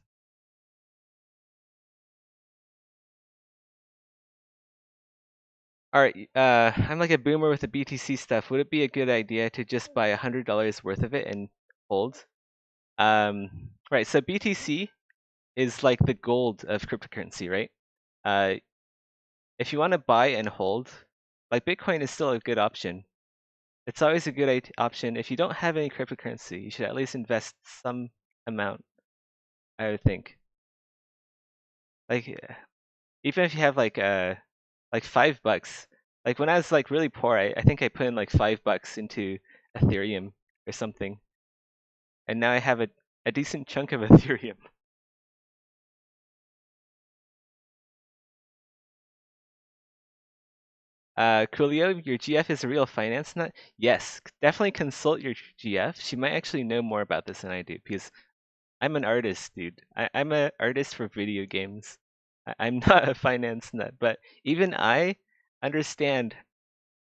All right, I'm like a boomer with the BTC stuff. Would it be a good idea to just buy $100 worth of it and hold? Right, so BTC is like the gold of cryptocurrency, right? If you want to buy and hold, like Bitcoin is still a good option. It's always a good option. If you don't have any cryptocurrency, you should at least invest some amount, I would think. Like even if you have like $5, like when I was like really poor, I think I put in like $5 into Ethereum or something, and now I have a decent chunk of Ethereum. Coolio, your GF is a real finance nut? Yes, definitely consult your GF. She might actually know more about this than I do, because I'm an artist, dude. I'm an artist for video games. I'm not a finance nut, but even I understand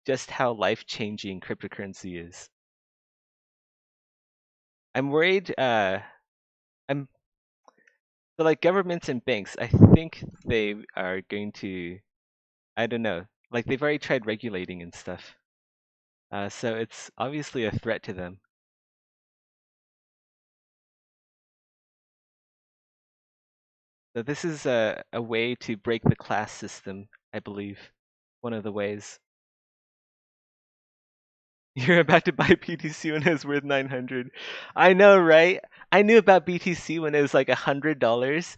just how life-changing cryptocurrency is. I'm worried. I'm so like governments and banks. I think they are going to. I don't know. Like they've already tried regulating and stuff. So it's obviously a threat to them. So this is a way to break the class system, I believe. One of the ways. You're about to buy BTC when it's worth 900. I know, right? I knew about BTC when it was like $100,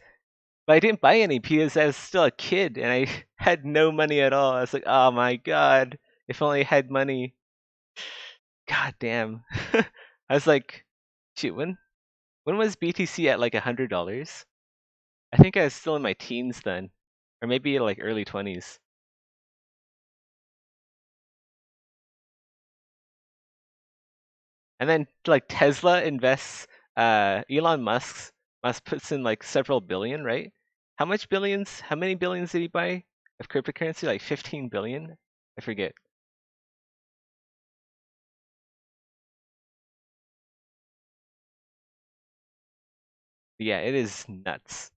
but I didn't buy any because I was still a kid and I had no money at all. I was like, oh my god, if only I had money. God damn. I was like, shoot, when was BTC at like $100? I think I was still in my teens then, or maybe like early 20s. And then like Tesla invests, Elon Musk puts in like several billion, right? How much billions? How many billions did he buy of cryptocurrency? Like 15 billion? I forget. But yeah, it is nuts.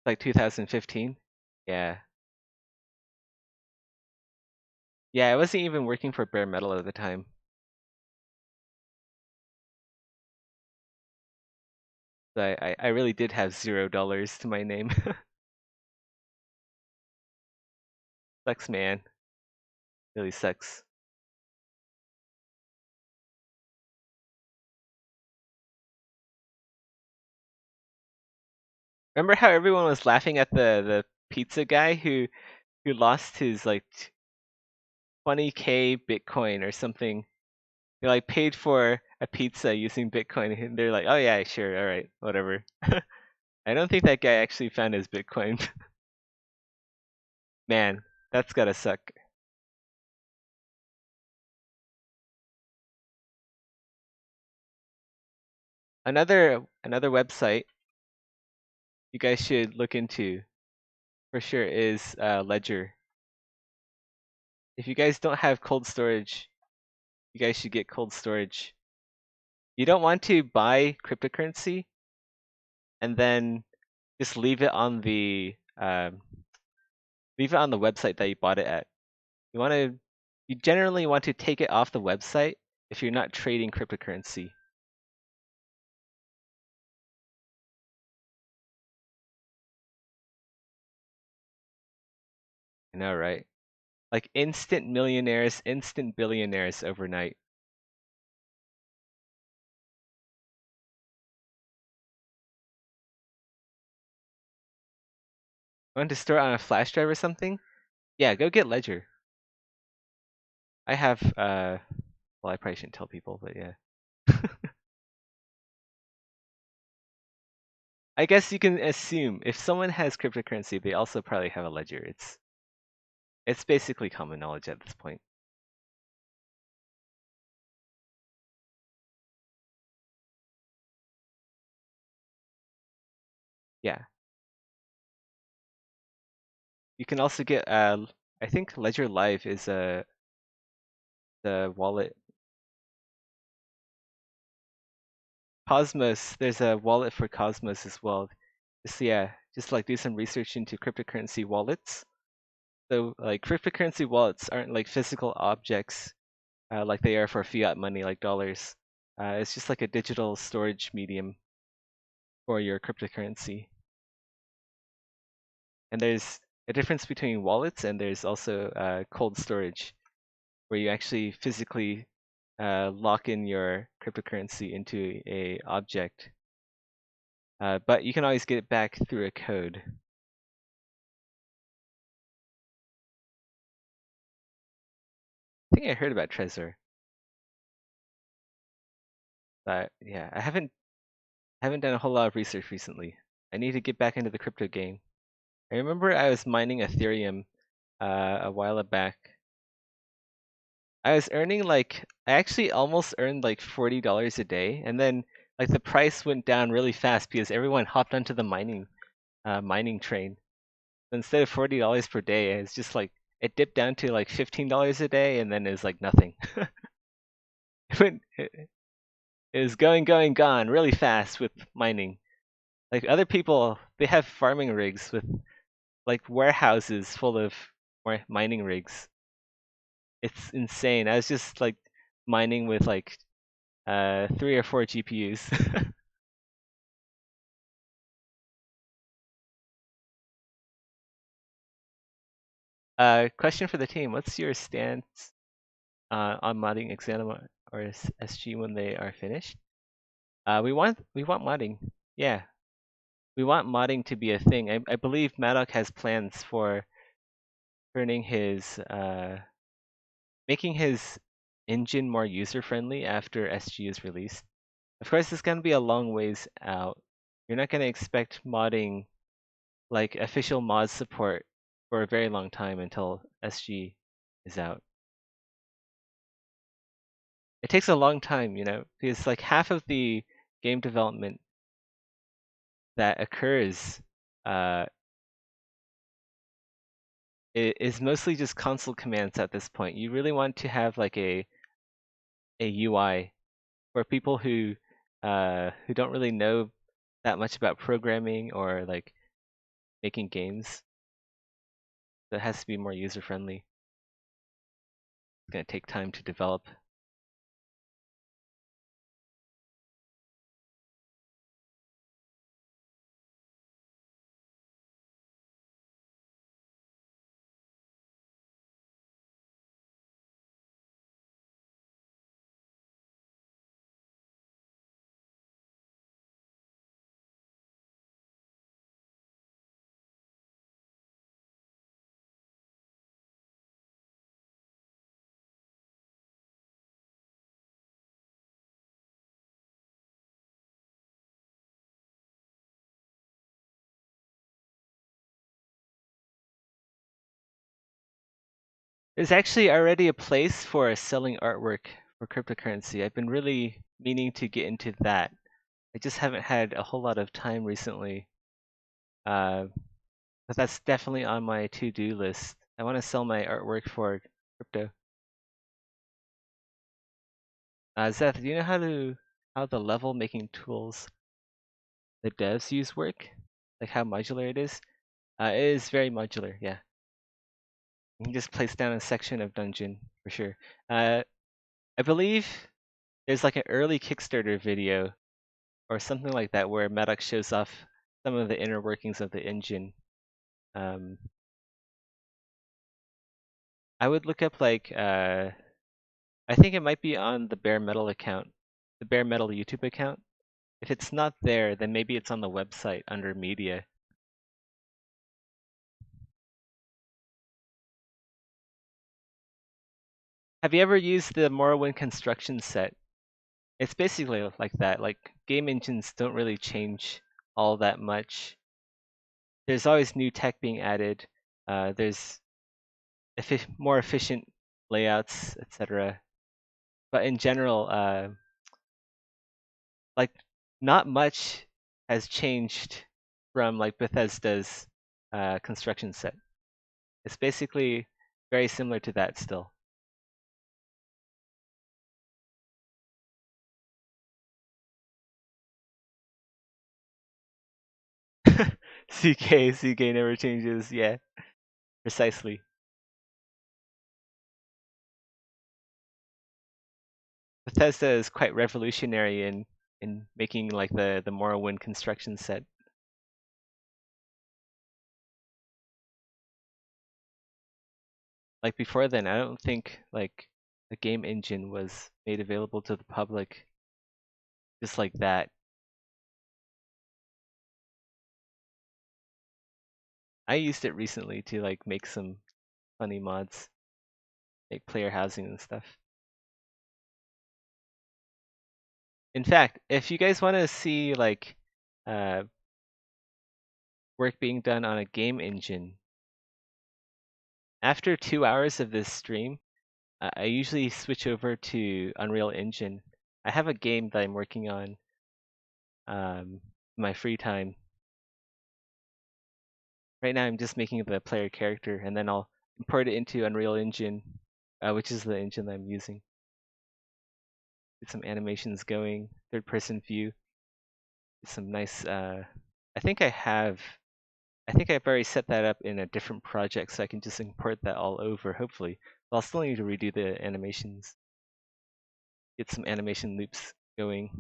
Like 2015. Yeah. Yeah, I wasn't even working for bare metal at the time. So I really did have $0 to my name. Sucks, man. Really sucks. Remember how everyone was laughing at the pizza guy who lost his like 20K Bitcoin or something? They like paid for a pizza using Bitcoin, and they're like, "Oh yeah, sure, all right, whatever." I don't think that guy actually found his Bitcoin. Man, that's gotta suck. Another website you guys should look into for sure is Ledger. If you guys don't have cold storage, you guys should get cold storage. You don't want to buy cryptocurrency and then just leave it on the website that you bought it at. You generally want to take it off the website if you're not trading cryptocurrency. I know, right? Like instant millionaires, instant billionaires overnight. Want to store it on a flash drive or something? Yeah, go get Ledger. I have well, I probably shouldn't tell people, but yeah. I guess you can assume if someone has cryptocurrency, they also probably have a ledger. It's basically common knowledge at this point. Yeah. You can also get I think Ledger Live is the wallet. Cosmos, there's a wallet for Cosmos as well. Just like do some research into cryptocurrency wallets. So like cryptocurrency wallets aren't like physical objects like they are for fiat money like dollars. It's just like a digital storage medium for your cryptocurrency. And there's a difference between wallets and there's also cold storage, where you actually physically lock in your cryptocurrency into a object. But you can always get it back through a code. I think I heard about Trezor. But yeah, I haven't done a whole lot of research recently. I need to get back into the crypto game. I remember I was mining Ethereum a while back. I was earning I actually almost earned like $40 a day, and then like the price went down really fast because everyone hopped onto the mining train. So instead of $40 per day, it's just like it dipped down to like $15 a day, and then it was like nothing. It was gone really fast with mining. Like other people, they have farming rigs with like warehouses full of mining rigs. It's insane. I was just like mining with like 3 or 4 GPUs. Question for the team: what's your stance on modding Exanima or SG when they are finished? We want modding. Yeah, we want modding to be a thing. I believe Maddock has plans for turning his making his engine more user friendly after SG is released. Of course, it's gonna be a long ways out. You're not gonna expect modding like official mod support for a very long time until SG is out. It takes a long time, because like half of the game development that occurs uh, is mostly just console commands at this point. You really want to have like a UI for people who don't really know that much about programming or like making games. So it has to be more user friendly. It's gonna take time to develop. There's actually already a place for selling artwork for cryptocurrency. I've been really meaning to get into that. I just haven't had a whole lot of time recently. Uh, but that's definitely on my to-do list. I want to sell my artwork for crypto. Zeth, do you know how the level making tools the devs use work? Like how modular it is? It is very modular, yeah. You can just place down a section of dungeon for sure. I believe there's like an early Kickstarter video or something like that where Maddox shows off some of the inner workings of the engine. Um, I would look up I think it might be on the Bare Metal account, the Bare Metal YouTube account. If it's not there, then maybe it's on the website under media. Have you ever used the Morrowind construction set? It's basically like that. Like game engines don't really change all that much. There's always new tech being added. There's more efficient layouts, etc. But in general, like not much has changed from like Bethesda's construction set. It's basically very similar to that still. CK never changes. Yeah, precisely. Bethesda is quite revolutionary in making like the Morrowind construction set. Like before then, I don't think like the game engine was made available to the public just like that. I used it recently to like make some funny mods, like player housing and stuff. In fact, if you guys want to see like uh, work being done on a game engine, after 2 hours of this stream, I usually switch over to Unreal Engine. I have a game that I'm working on in my free time. Right now, I'm just making the player character, and then I'll import it into Unreal Engine, which is the engine that I'm using. Get some animations going, third-person view. Some nice. I think I've already set that up in a different project, so I can just import that all over. Hopefully, but I'll still need to redo the animations. Get some animation loops going.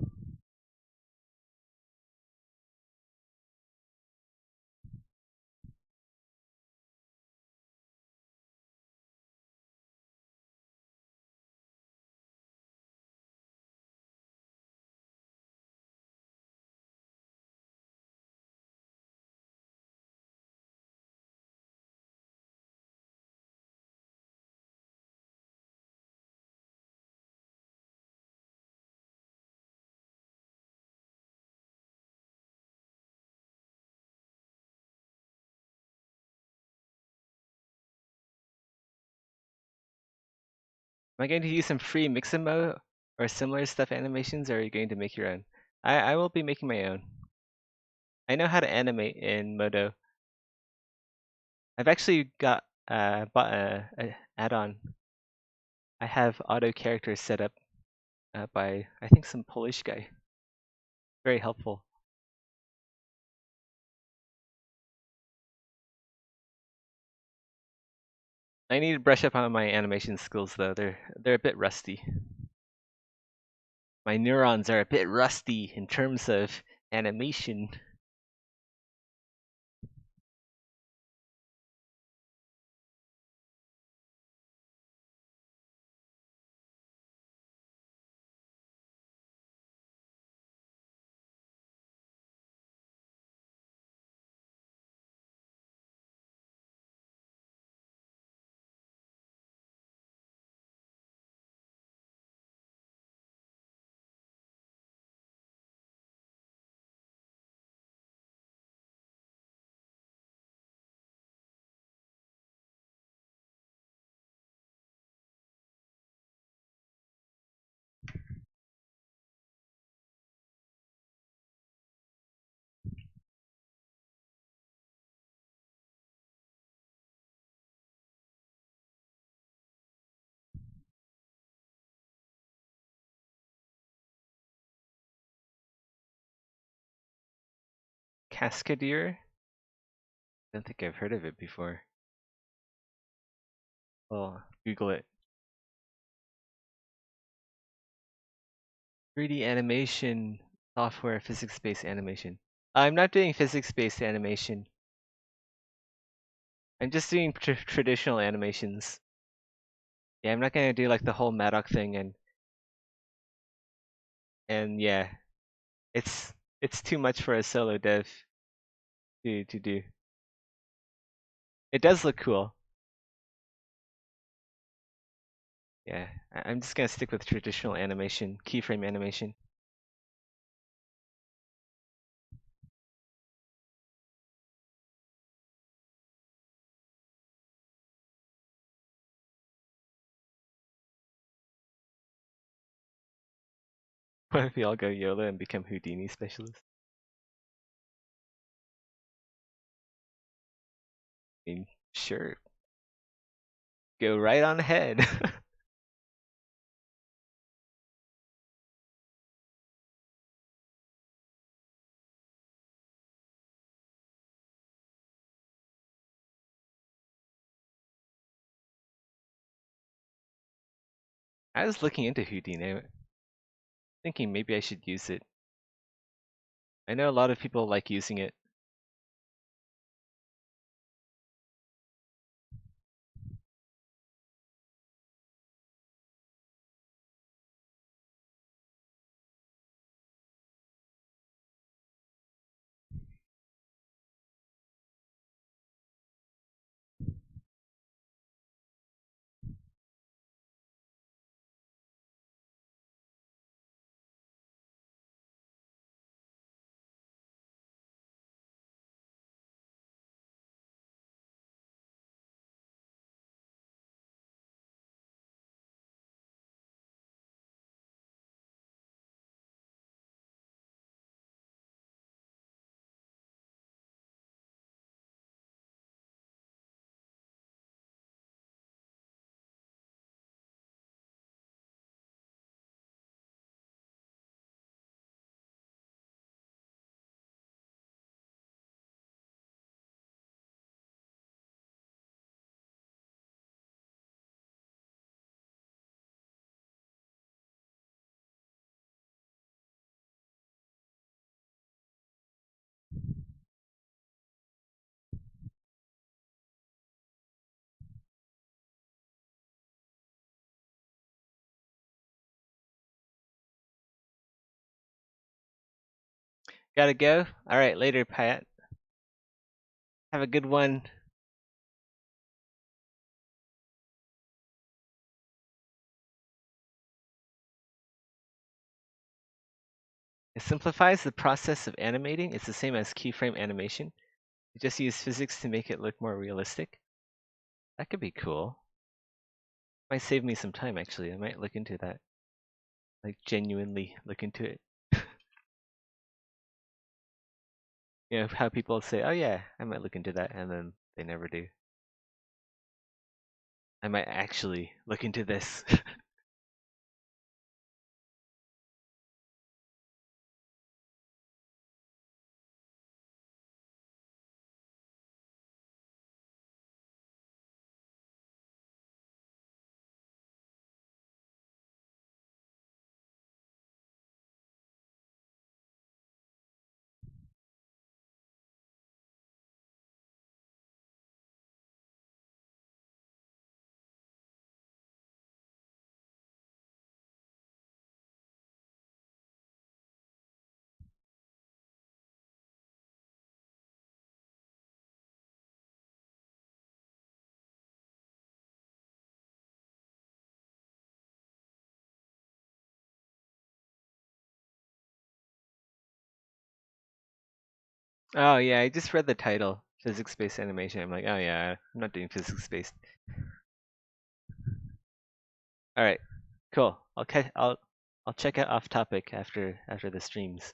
Am I going to use some free Mixamo or similar stuff animations, or are you going to make your own? I will be making my own. I know how to animate in Modo. I've actually bought a add-on. I have auto characters set up by I think some Polish guy. Very helpful. I need to brush up on my animation skills though. They're a bit rusty. My neurons are a bit rusty in terms of animation. Cascadier? I don't think I've heard of it before. Oh, Google it. 3D animation software, physics-based animation. I'm not doing physics-based animation. I'm just doing traditional animations. Yeah, I'm not gonna do like the whole Madoc thing and yeah, it's too much for a solo dev to do. It does look cool. Yeah, I'm just gonna stick with traditional animation, keyframe animation. What if we all go YOLO and become Houdini specialists? I mean, sure, go right on ahead. I was looking into Houdini, thinking maybe I should use it. I know a lot of people like using it. Gotta go? Alright, later, Pat. Have a good one. It simplifies the process of animating. It's the same as keyframe animation. You just use physics to make it look more realistic. That could be cool. Might save me some time, actually. I might look into that. Like, genuinely look into it. You know, how people say, oh yeah, I might look into that, and then they never do. I might actually look into this. Oh yeah, I just read the title, physics-based animation. I'm like, oh yeah, I'm not doing physics-based. All right, cool. I'll check out off topic after the streams.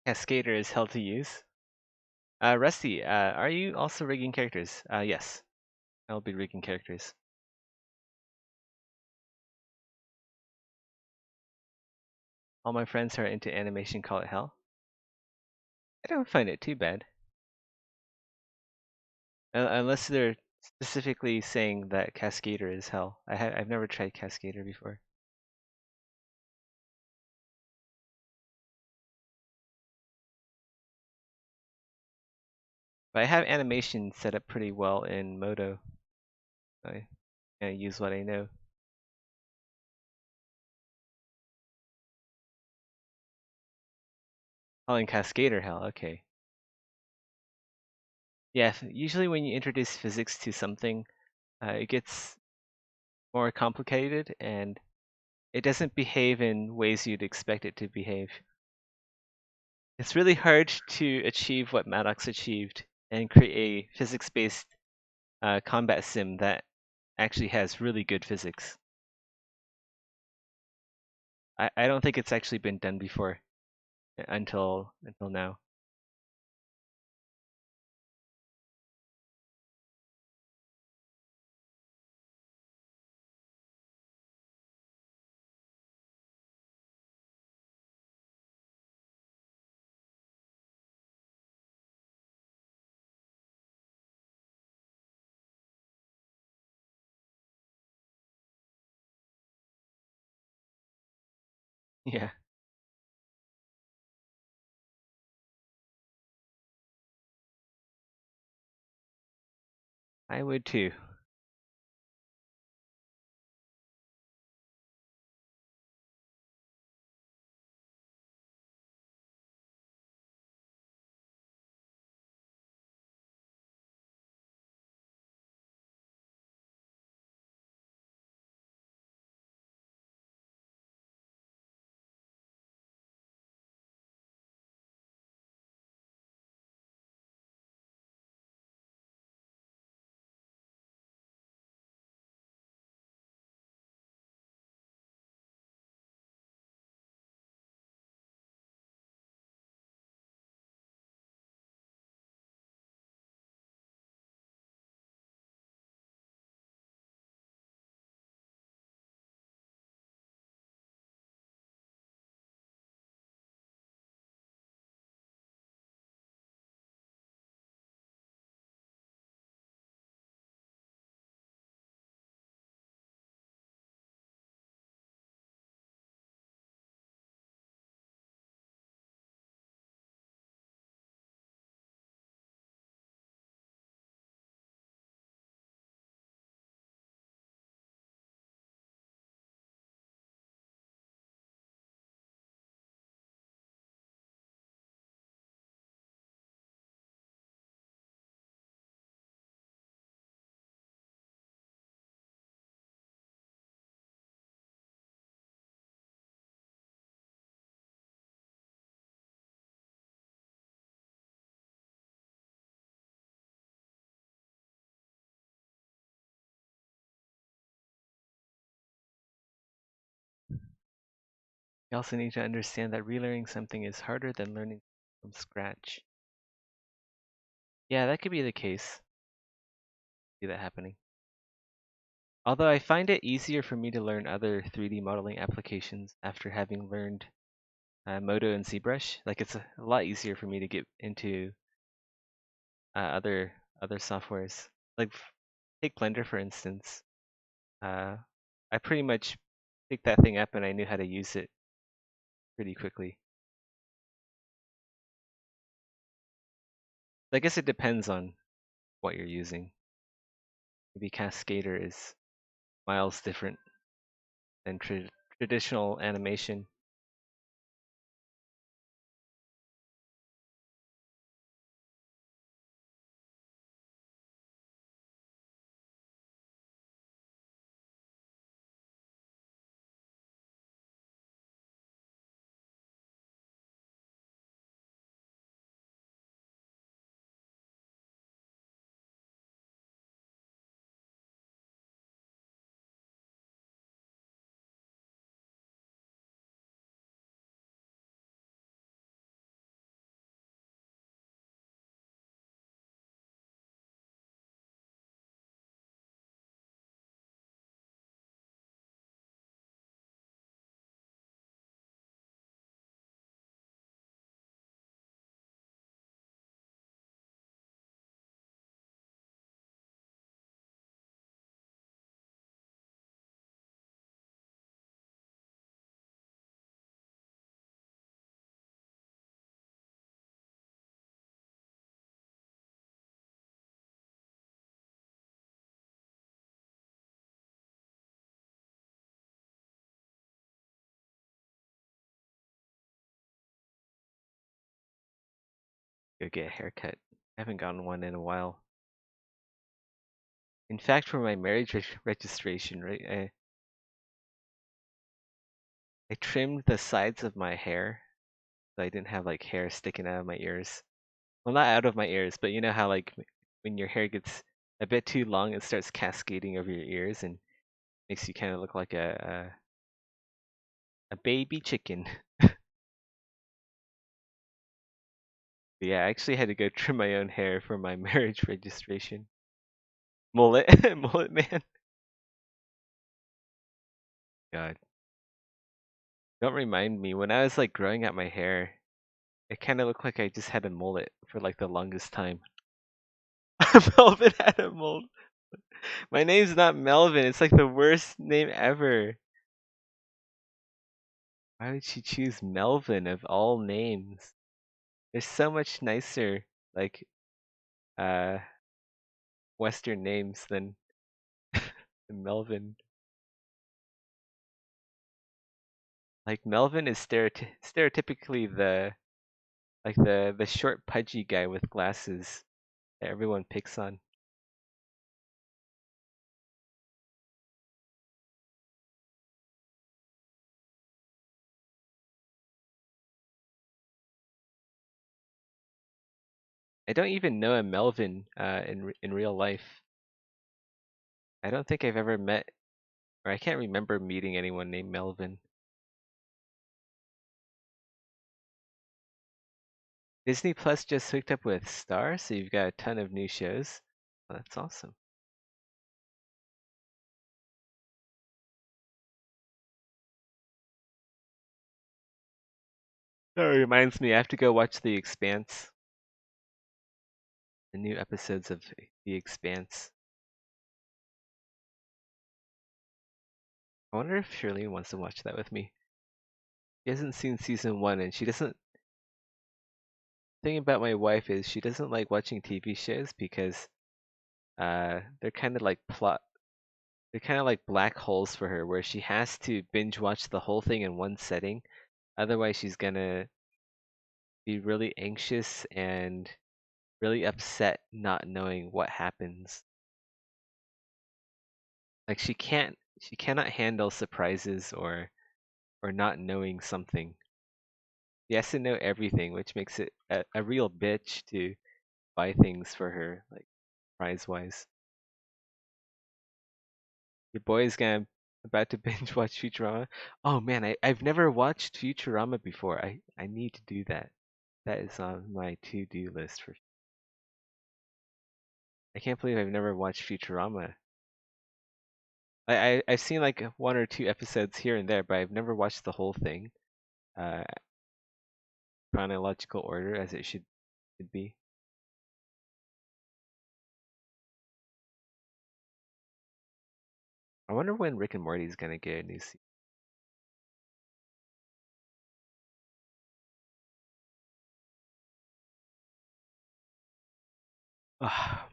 Cascader is hell to use. Rusty, are you also rigging characters? Yes, I'll be rigging characters. All my friends who are into animation call it hell. I don't find it too bad. Unless they're specifically saying that Cascader is hell. I've never tried Cascader before. But I have animation set up pretty well in Modo. I use what I know. Calling Cascader hell, okay. Yeah, usually when you introduce physics to something, it gets more complicated and it doesn't behave in ways you'd expect it to behave. It's really hard to achieve what Maddox achieved and create a physics-based combat sim that actually has really good physics. I don't think it's actually been done before until now. Yeah, I would too. You also need to understand that relearning something is harder than learning from scratch. Yeah, that could be the case. See that happening. Although I find it easier for me to learn other 3D modeling applications after having learned Modo and ZBrush. Like it's a lot easier for me to get into other softwares. Like take Blender for instance. Uh, I pretty much picked that thing up and I knew how to use it pretty quickly. I guess it depends on what you're using. Maybe Cascader is miles different than traditional animation. go get a haircut. I haven't gotten one in a while. In fact, for my marriage registration, right, I trimmed the sides of my hair so I didn't have like hair sticking out of my ears. Well, not out of my ears, but you know how like when your hair gets a bit too long, it starts cascading over your ears and makes you kind of look like a baby chicken. But yeah, I actually had to go trim my own hair for my marriage registration. Mullet, mullet man. God, don't remind me. When I was like growing out my hair, it kind of looked like I just had a mullet for like the longest time. Melvin had a mullet. My name's not Melvin. It's like the worst name ever. Why would she choose Melvin of all names? There's so much nicer, like, uh, Western names than Melvin. Like Melvin is stereotypically the short pudgy guy with glasses that everyone picks on. I don't even know a Melvin in real life. I don't think I've ever met, or I can't remember meeting anyone named Melvin. Disney Plus just hooked up with Star, so you've got a ton of new shows. Oh, that's awesome. That reminds me, I have to go watch The Expanse. The new episodes of The Expanse. I wonder if Shirley wants to watch that with me. She hasn't seen season one, and she doesn't. The thing about my wife is she doesn't like watching TV shows because they're kind of like plot. They're kind of like black holes for her, where she has to binge watch the whole thing in one setting. Otherwise, she's gonna be really anxious and really upset not knowing what happens. Like she cannot handle surprises or not knowing something. She has to know everything, which makes it a real bitch to buy things for her, like prize wise. Your boy is gonna about to binge watch Futurama. Oh man, I've never watched Futurama before. I need to do that. That is on my to-do list for. I can't believe I've never watched Futurama. I've seen like one or two episodes here and there, but I've never watched the whole thing. Uh, Chronological order as it should be. I wonder when Rick and Morty is gonna get a new season. Ugh,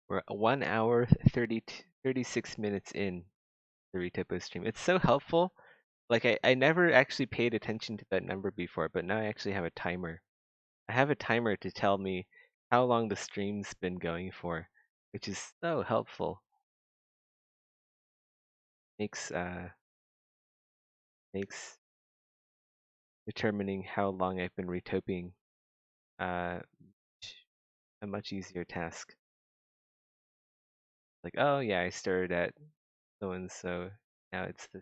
we're 1 hour 36 minutes in the Retopo stream. It's so helpful. Like I never actually paid attention to that number before, but now I actually have a timer. I have a timer to tell me how long the stream's been going for, which is so helpful. Makes makes determining how long I've been retoping uh a much easier task. Like, oh yeah, I started at so and so. Now it's the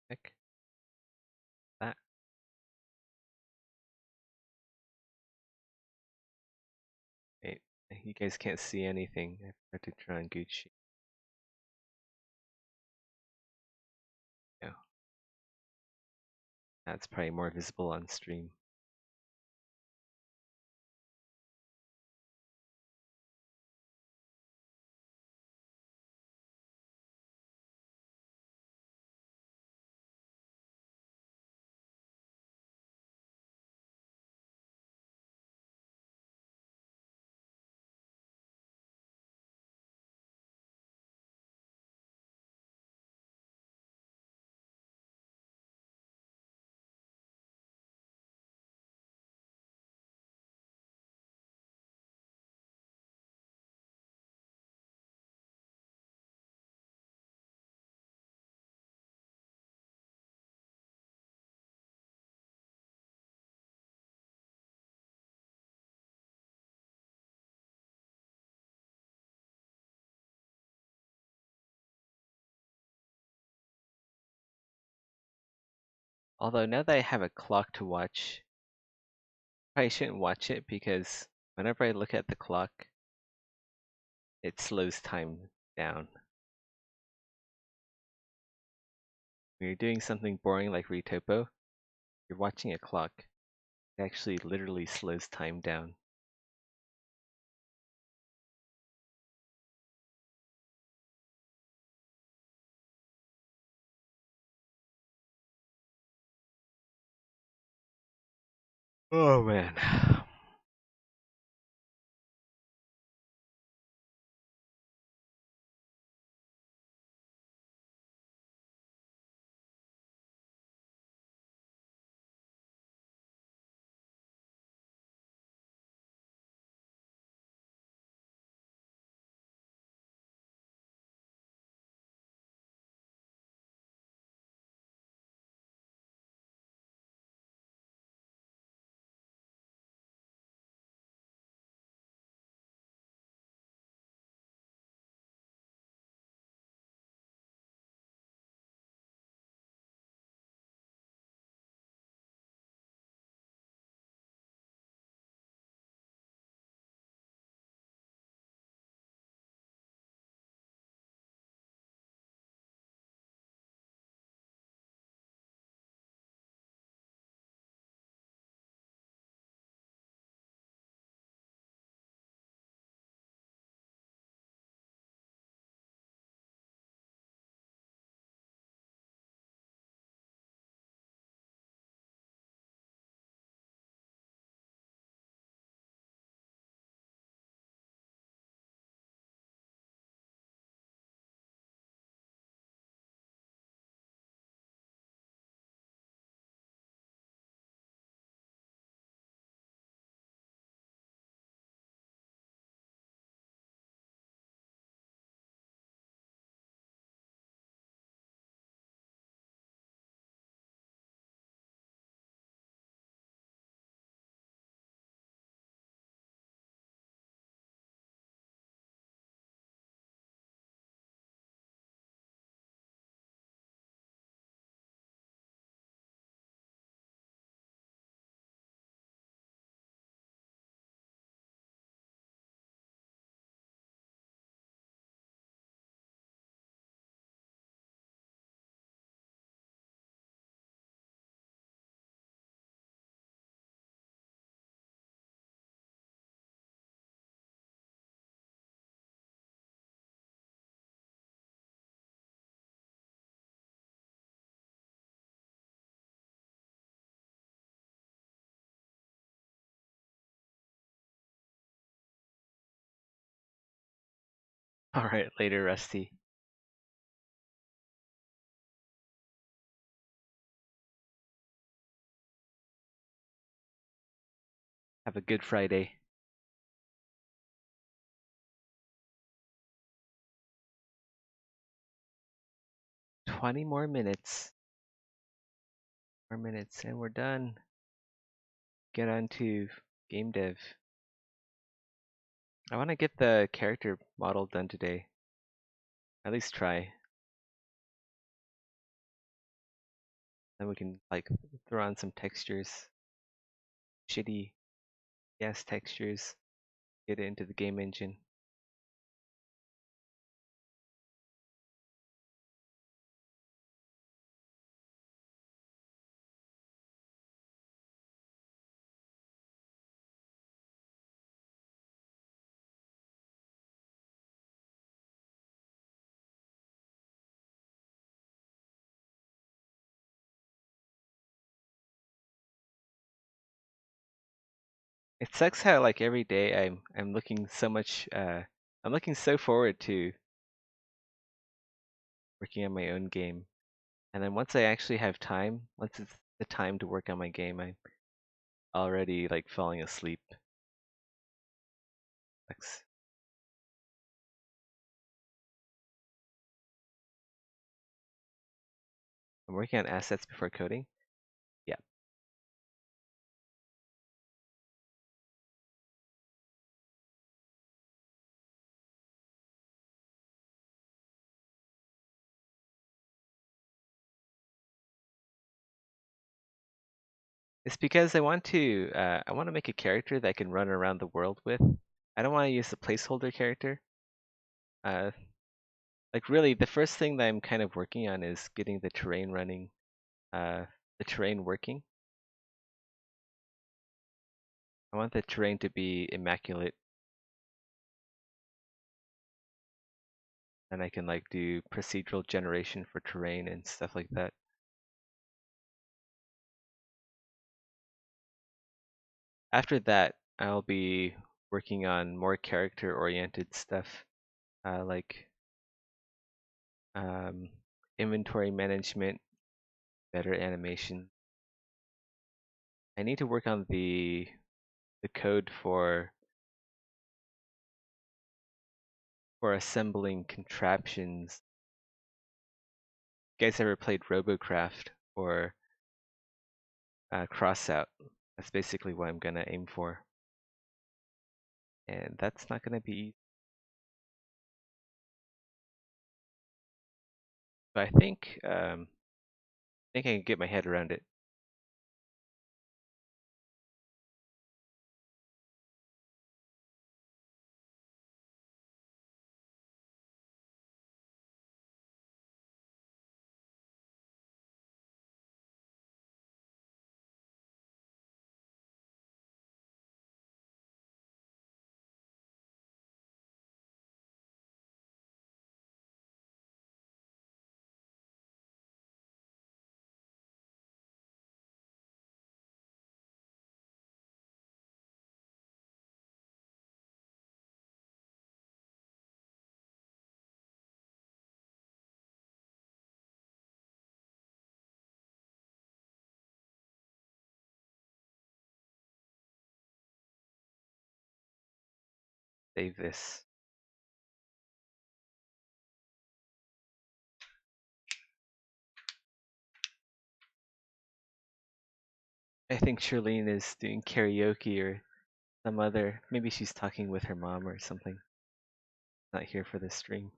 heck that. Wait, you guys can't see anything. I have to try on Gucci. No, that's probably more visible on stream. Although now that I have a clock to watch, I shouldn't watch it because whenever I look at the clock, it slows time down. When you're doing something boring like Retopo, you're watching a clock. It actually literally slows time down. Oh man. Alright, later, Rusty. Have a good Friday. $20 more minutes. More minutes, and we're done. Get on to game dev. I want to get the character model done today. At least try. Then we can like throw on some textures. Shitty gas textures. Get it into the game engine. It sucks how like every day I'm looking so much I'm looking so forward to working on my own game. And then once I actually have time, once it's the time to work on my game, I'm already like falling asleep. Sucks. I'm working on assets before coding. Yeah. It's because I want to make a character that I can run around the world with. I don't want to use a placeholder character. Uh, like really, the first thing that I'm kind of working on is getting the terrain running, the terrain working. I want the terrain to be immaculate, and I can like do procedural generation for terrain and stuff like that. After that, I'll be working on more character-oriented stuff, like um, inventory management, better animation. I need to work on the code for assembling contraptions. You guys ever played Robocraft or Crossout? That's basically what I'm gonna aim for, and that's not gonna be easy. But I think I can get my head around it. Save this. I think Charlene is doing karaoke or some other. Maybe she's talking with her mom or something. Not here for this stream.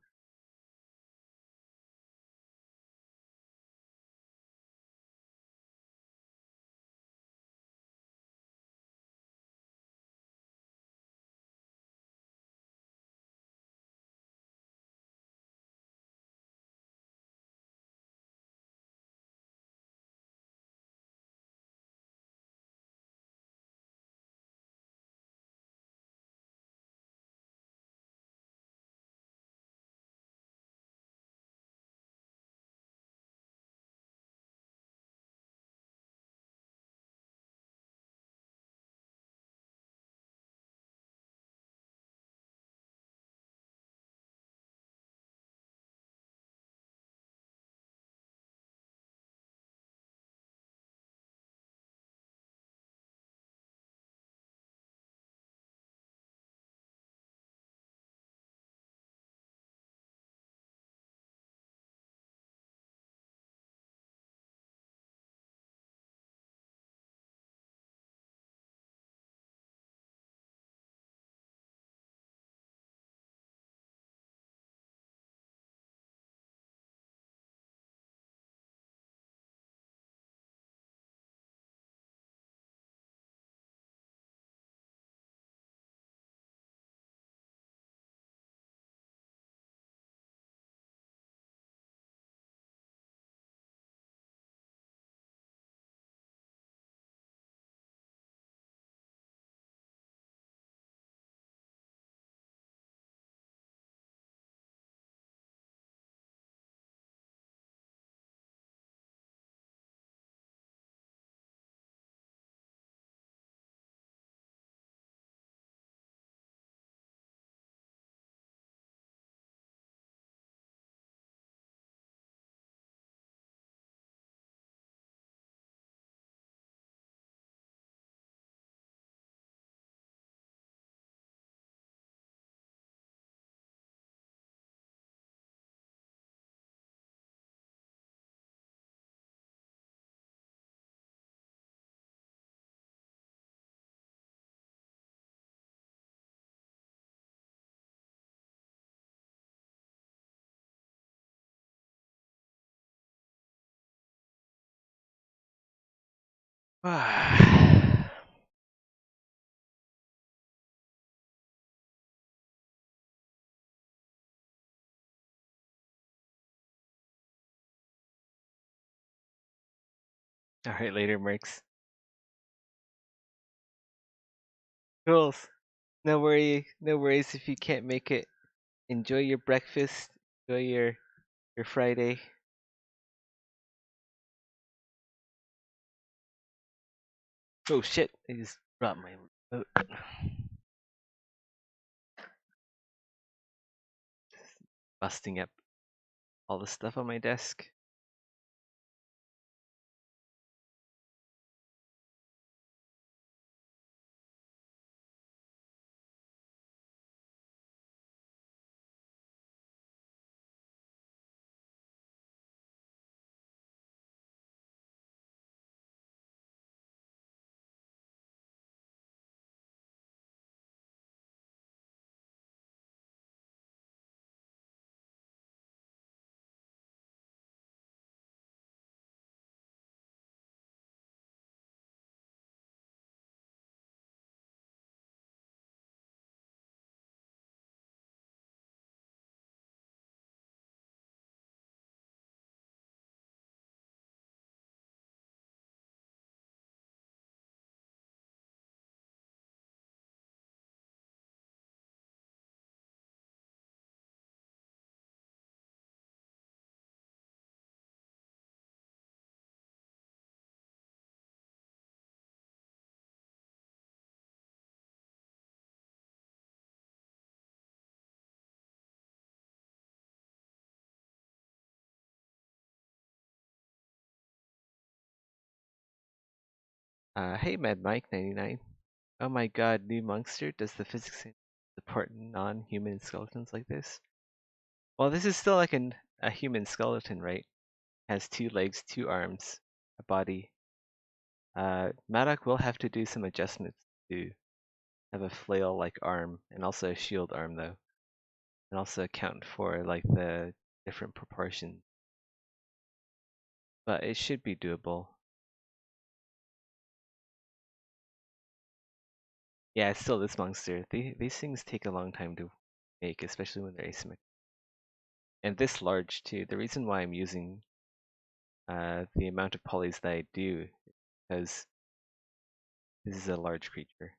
Alright, later, Mercs. Ghouls. No worries if you can't make it. Enjoy your breakfast. Enjoy your Friday. Oh shit! I just dropped my remote. Busting up all the stuff on my desk. Hey, Mad Mike 99. Oh my god, new monster? Does the physics support non-human skeletons like this? Well, this is still like a human skeleton, right? Has 2 legs, 2 arms, a body. Madoc will have to do some adjustments to have a flail-like arm and also a shield arm though, and also account for like the different proportions. But it should be doable. Yeah, it's still this monster. These things take a long time to make, especially when they're asymmetric. And this large too. The reason why I'm using the amount of polys that I do is because this is a large creature.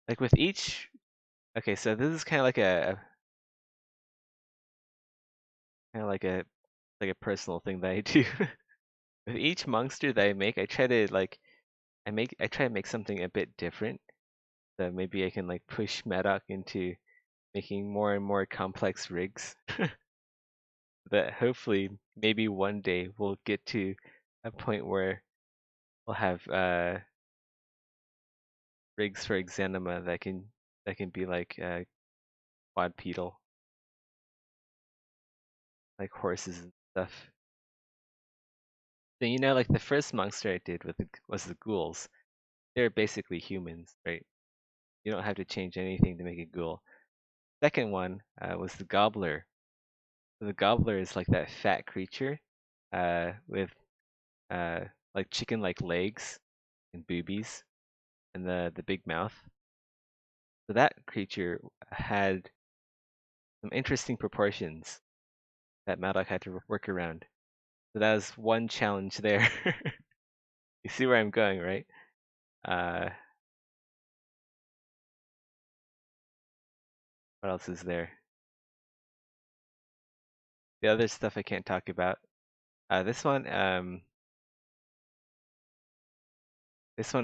Like with each, okay, so this is kind of like kind of like a personal thing that I do. With each monster that I make, I try to like I try to make something a bit different. So maybe I can like push Madoc into making more and more complex rigs. That hopefully maybe one day we'll get to a point where we'll have rigs for Exanima that can be like quadrupedal, like horses and stuff. So you know, like the first monster I did was the ghouls. They're basically humans, right? You don't have to change anything to make a ghoul. Second one was the gobbler. So the gobbler is like that fat creature with uh, like chicken-like legs and boobies and the big mouth. So that creature had some interesting proportions that Madoc had to work around. So that was one challenge there. You see where I'm going, right? Uh, what else is there? The other stuff I can't talk about. This one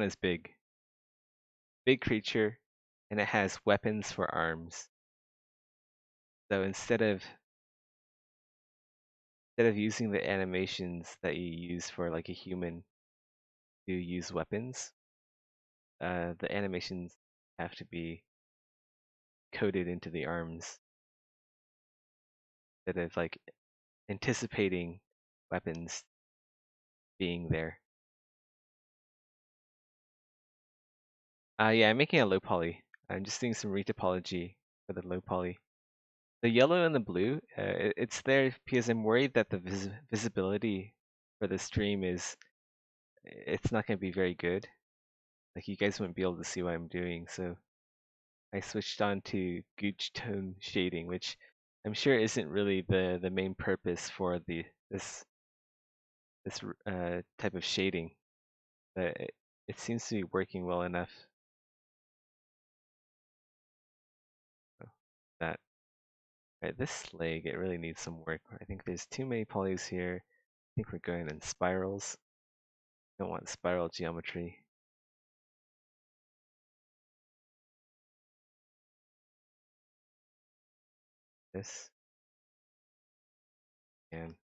is big. Big creature, and it has weapons for arms. So instead of using the animations that you use for like a human to use weapons, the animations have to be coded into the arms instead of like anticipating weapons being there. Yeah, I'm making a low poly. I'm just doing some retopology for the low poly. The yellow and the blue, it's there because I'm worried that the visibility for the stream it's not going to be very good. Like you guys wouldn't be able to see what I'm doing, so I switched on to gooch tone shading, which I'm sure isn't really the main purpose for this type of shading, but it seems to be working well enough. So that right, this leg it really needs some work. I think there's too many polys here. I think we're going in spirals. Don't want spiral geometry. This and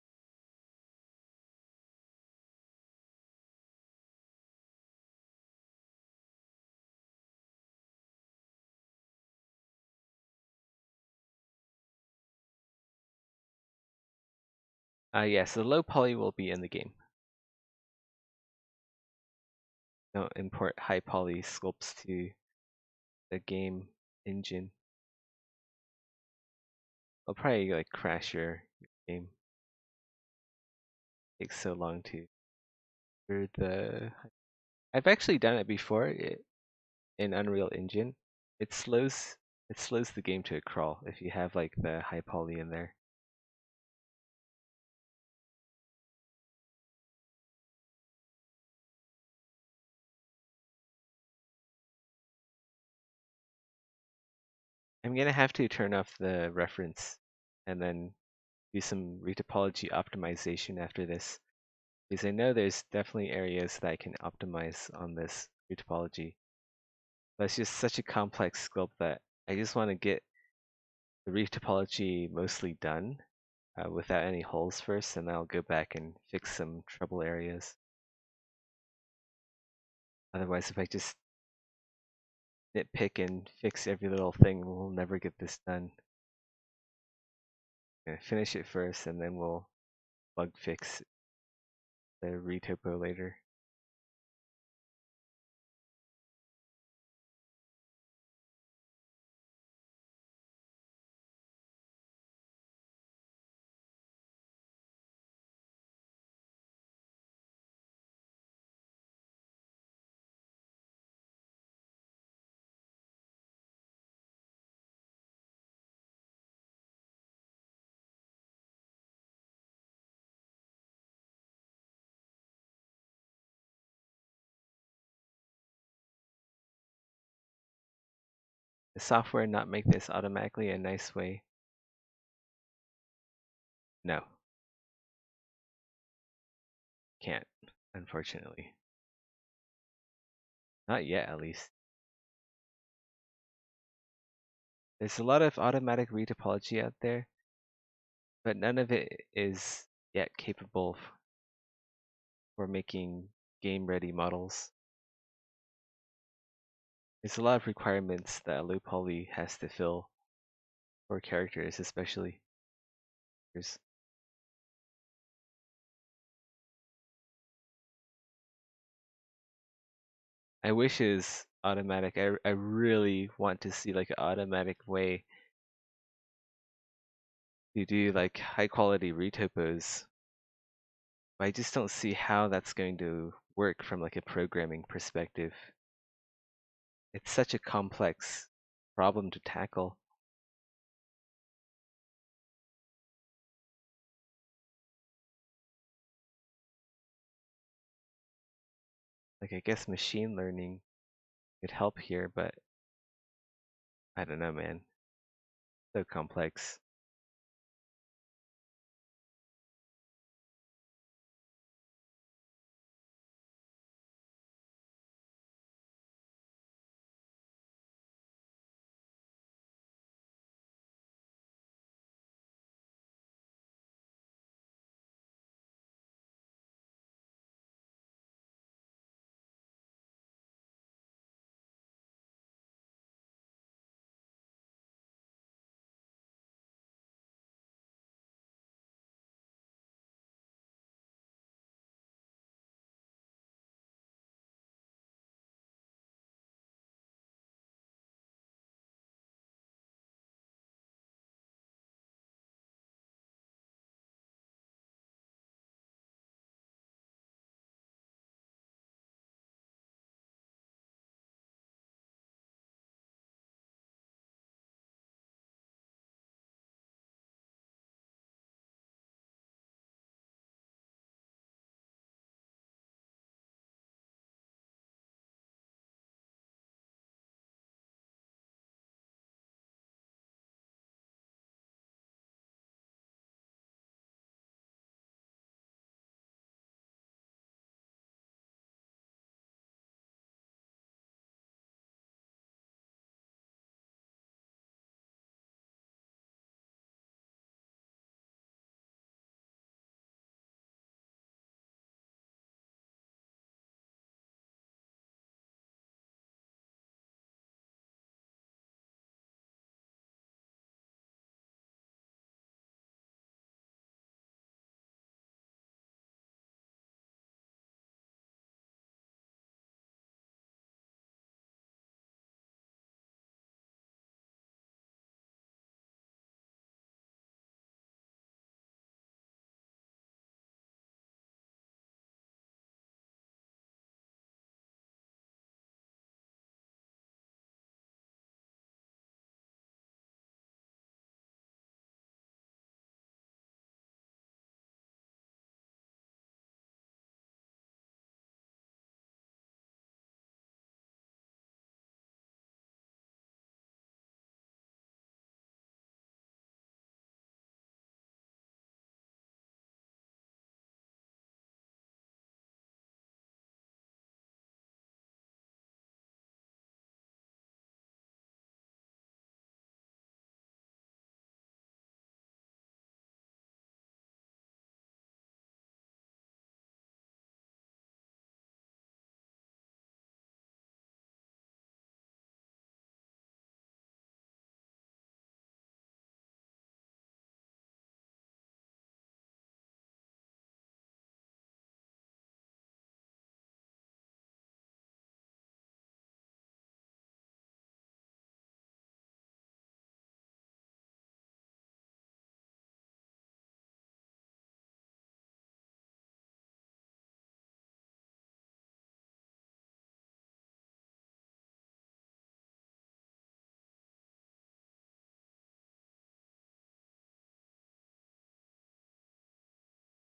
yeah, so the low poly will be in the game. Don't import high poly sculpts to the game engine. I'll probably like crash your game. It takes so long to for the. I've actually done it before in Unreal Engine. It slows the game to a crawl if you have like the high poly in there. I'm gonna have to turn off the reference and then do some retopology optimization after this, because I know there's definitely areas that I can optimize on this retopology. But it's just such a complex sculpt that I just want to get the retopology mostly done without any holes first, and then I'll go back and fix some trouble areas. Otherwise, if I just nitpick and fix every little thing, we'll never get this done. Finish it first, and then we'll bug fix the retopo later. The software not make this automatically a nice way? No, can't, unfortunately. Not yet, at least. There's a lot of automatic retopology out there, but none of it is yet capable for making game-ready models. There's a lot of requirements that a low poly has to fill for characters, especially. I wish it was automatic. I really want to see like an automatic way to do like high quality retopos. But I just don't see how that's going to work from like a programming perspective. It's such a complex problem to tackle. Like I guess machine learning could help here, but I don't know, man. So complex.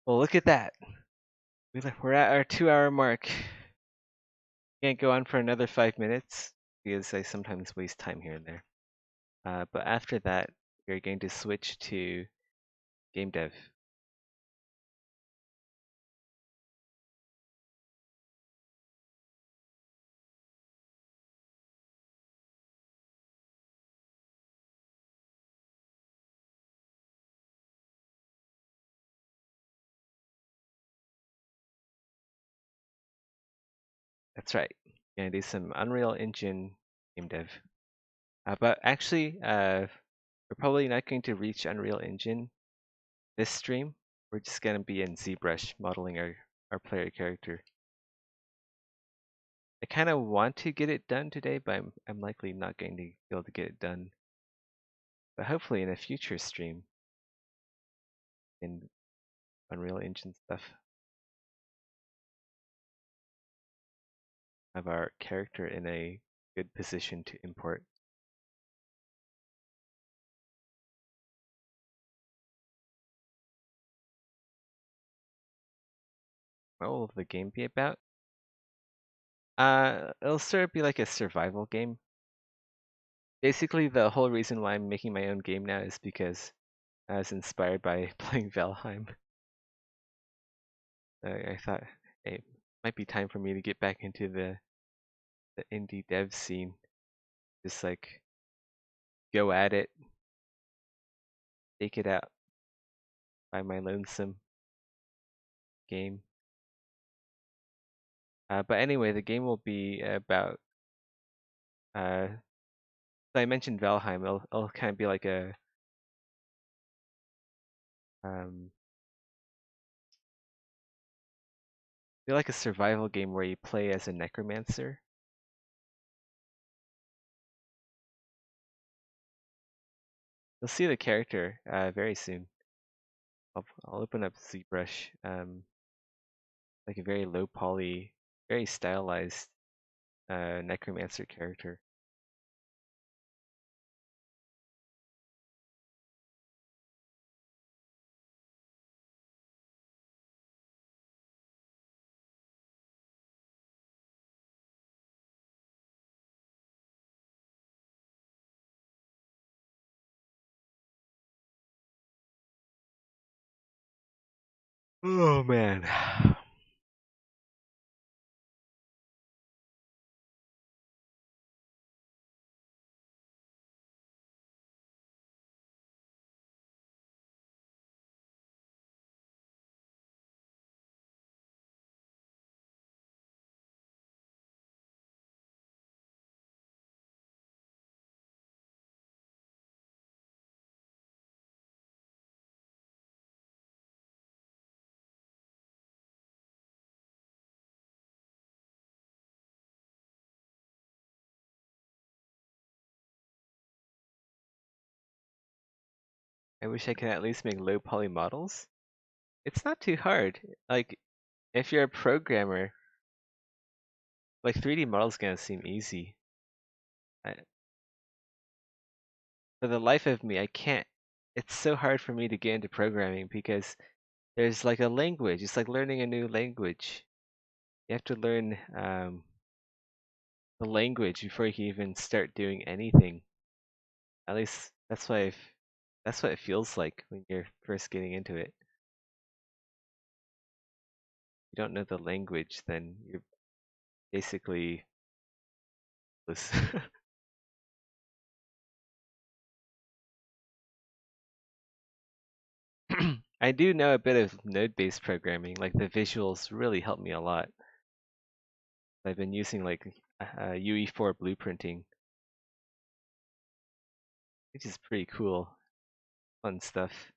Well, look at that. We're at our 2-hour mark. Can't go on for another 5 minutes because I sometimes waste time here and there. But after that, we're going to switch to game dev. That's right. Gonna do some Unreal Engine game dev. But actually, we're probably not going to reach Unreal Engine this stream. We're just gonna be in ZBrush modeling our player character. I kind of want to get it done today, but I'm likely not going to be able to get it done. But hopefully in a future stream in Unreal Engine stuff, have our character in a good position to import. What will the game be about? It'll sort of be like a survival game. Basically, the whole reason why I'm making my own game now is because I was inspired by playing Valheim. I thought it might be time for me to get back into the indie dev scene. Just like go at it, take it out by my lonesome game. But anyway, the game will be about. So I mentioned Valheim. It'll kind of be like a um, be like a survival game where you play as a necromancer. You'll see the character very soon. I'll open up ZBrush. Like a very low poly, very stylized necromancer character. Oh man. I wish I could at least make low poly models. It's not too hard. Like, if you're a programmer, like 3D models gonna seem easy. I, for the life of me, I can't. It's so hard for me to get into programming because there's like a language. It's like learning a new language. You have to learn the language before you can even start doing anything. At least that's what it feels like when you're first getting into it. If you don't know the language, then you're basically useless. I do know a bit of node-based programming, like the visuals really help me a lot. I've been using like UE4 blueprinting, which is pretty cool, fun stuff.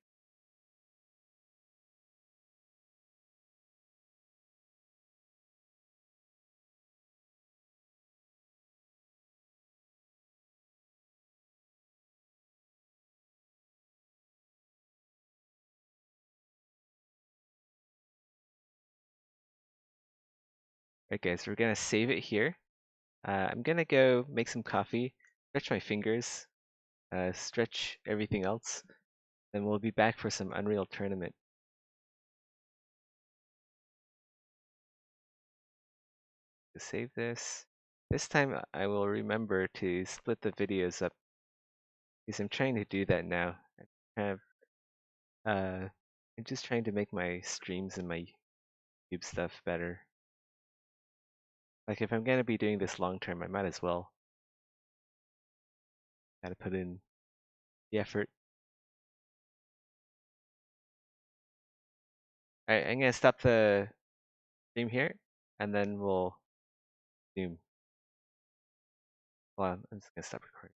Alright guys, we're gonna save it here. I'm gonna go make some coffee, stretch my fingers, stretch everything else, then we'll be back for some Unreal Tournament. To save this. This time I will remember to split the videos up because I'm trying to do that now. I have I'm just trying to make my streams and my YouTube stuff better. Like if I'm gonna be doing this long term, I might as well. Gotta put in the effort. Alright, I'm gonna stop the stream here and then we'll zoom. Hold on, I'm just gonna stop recording.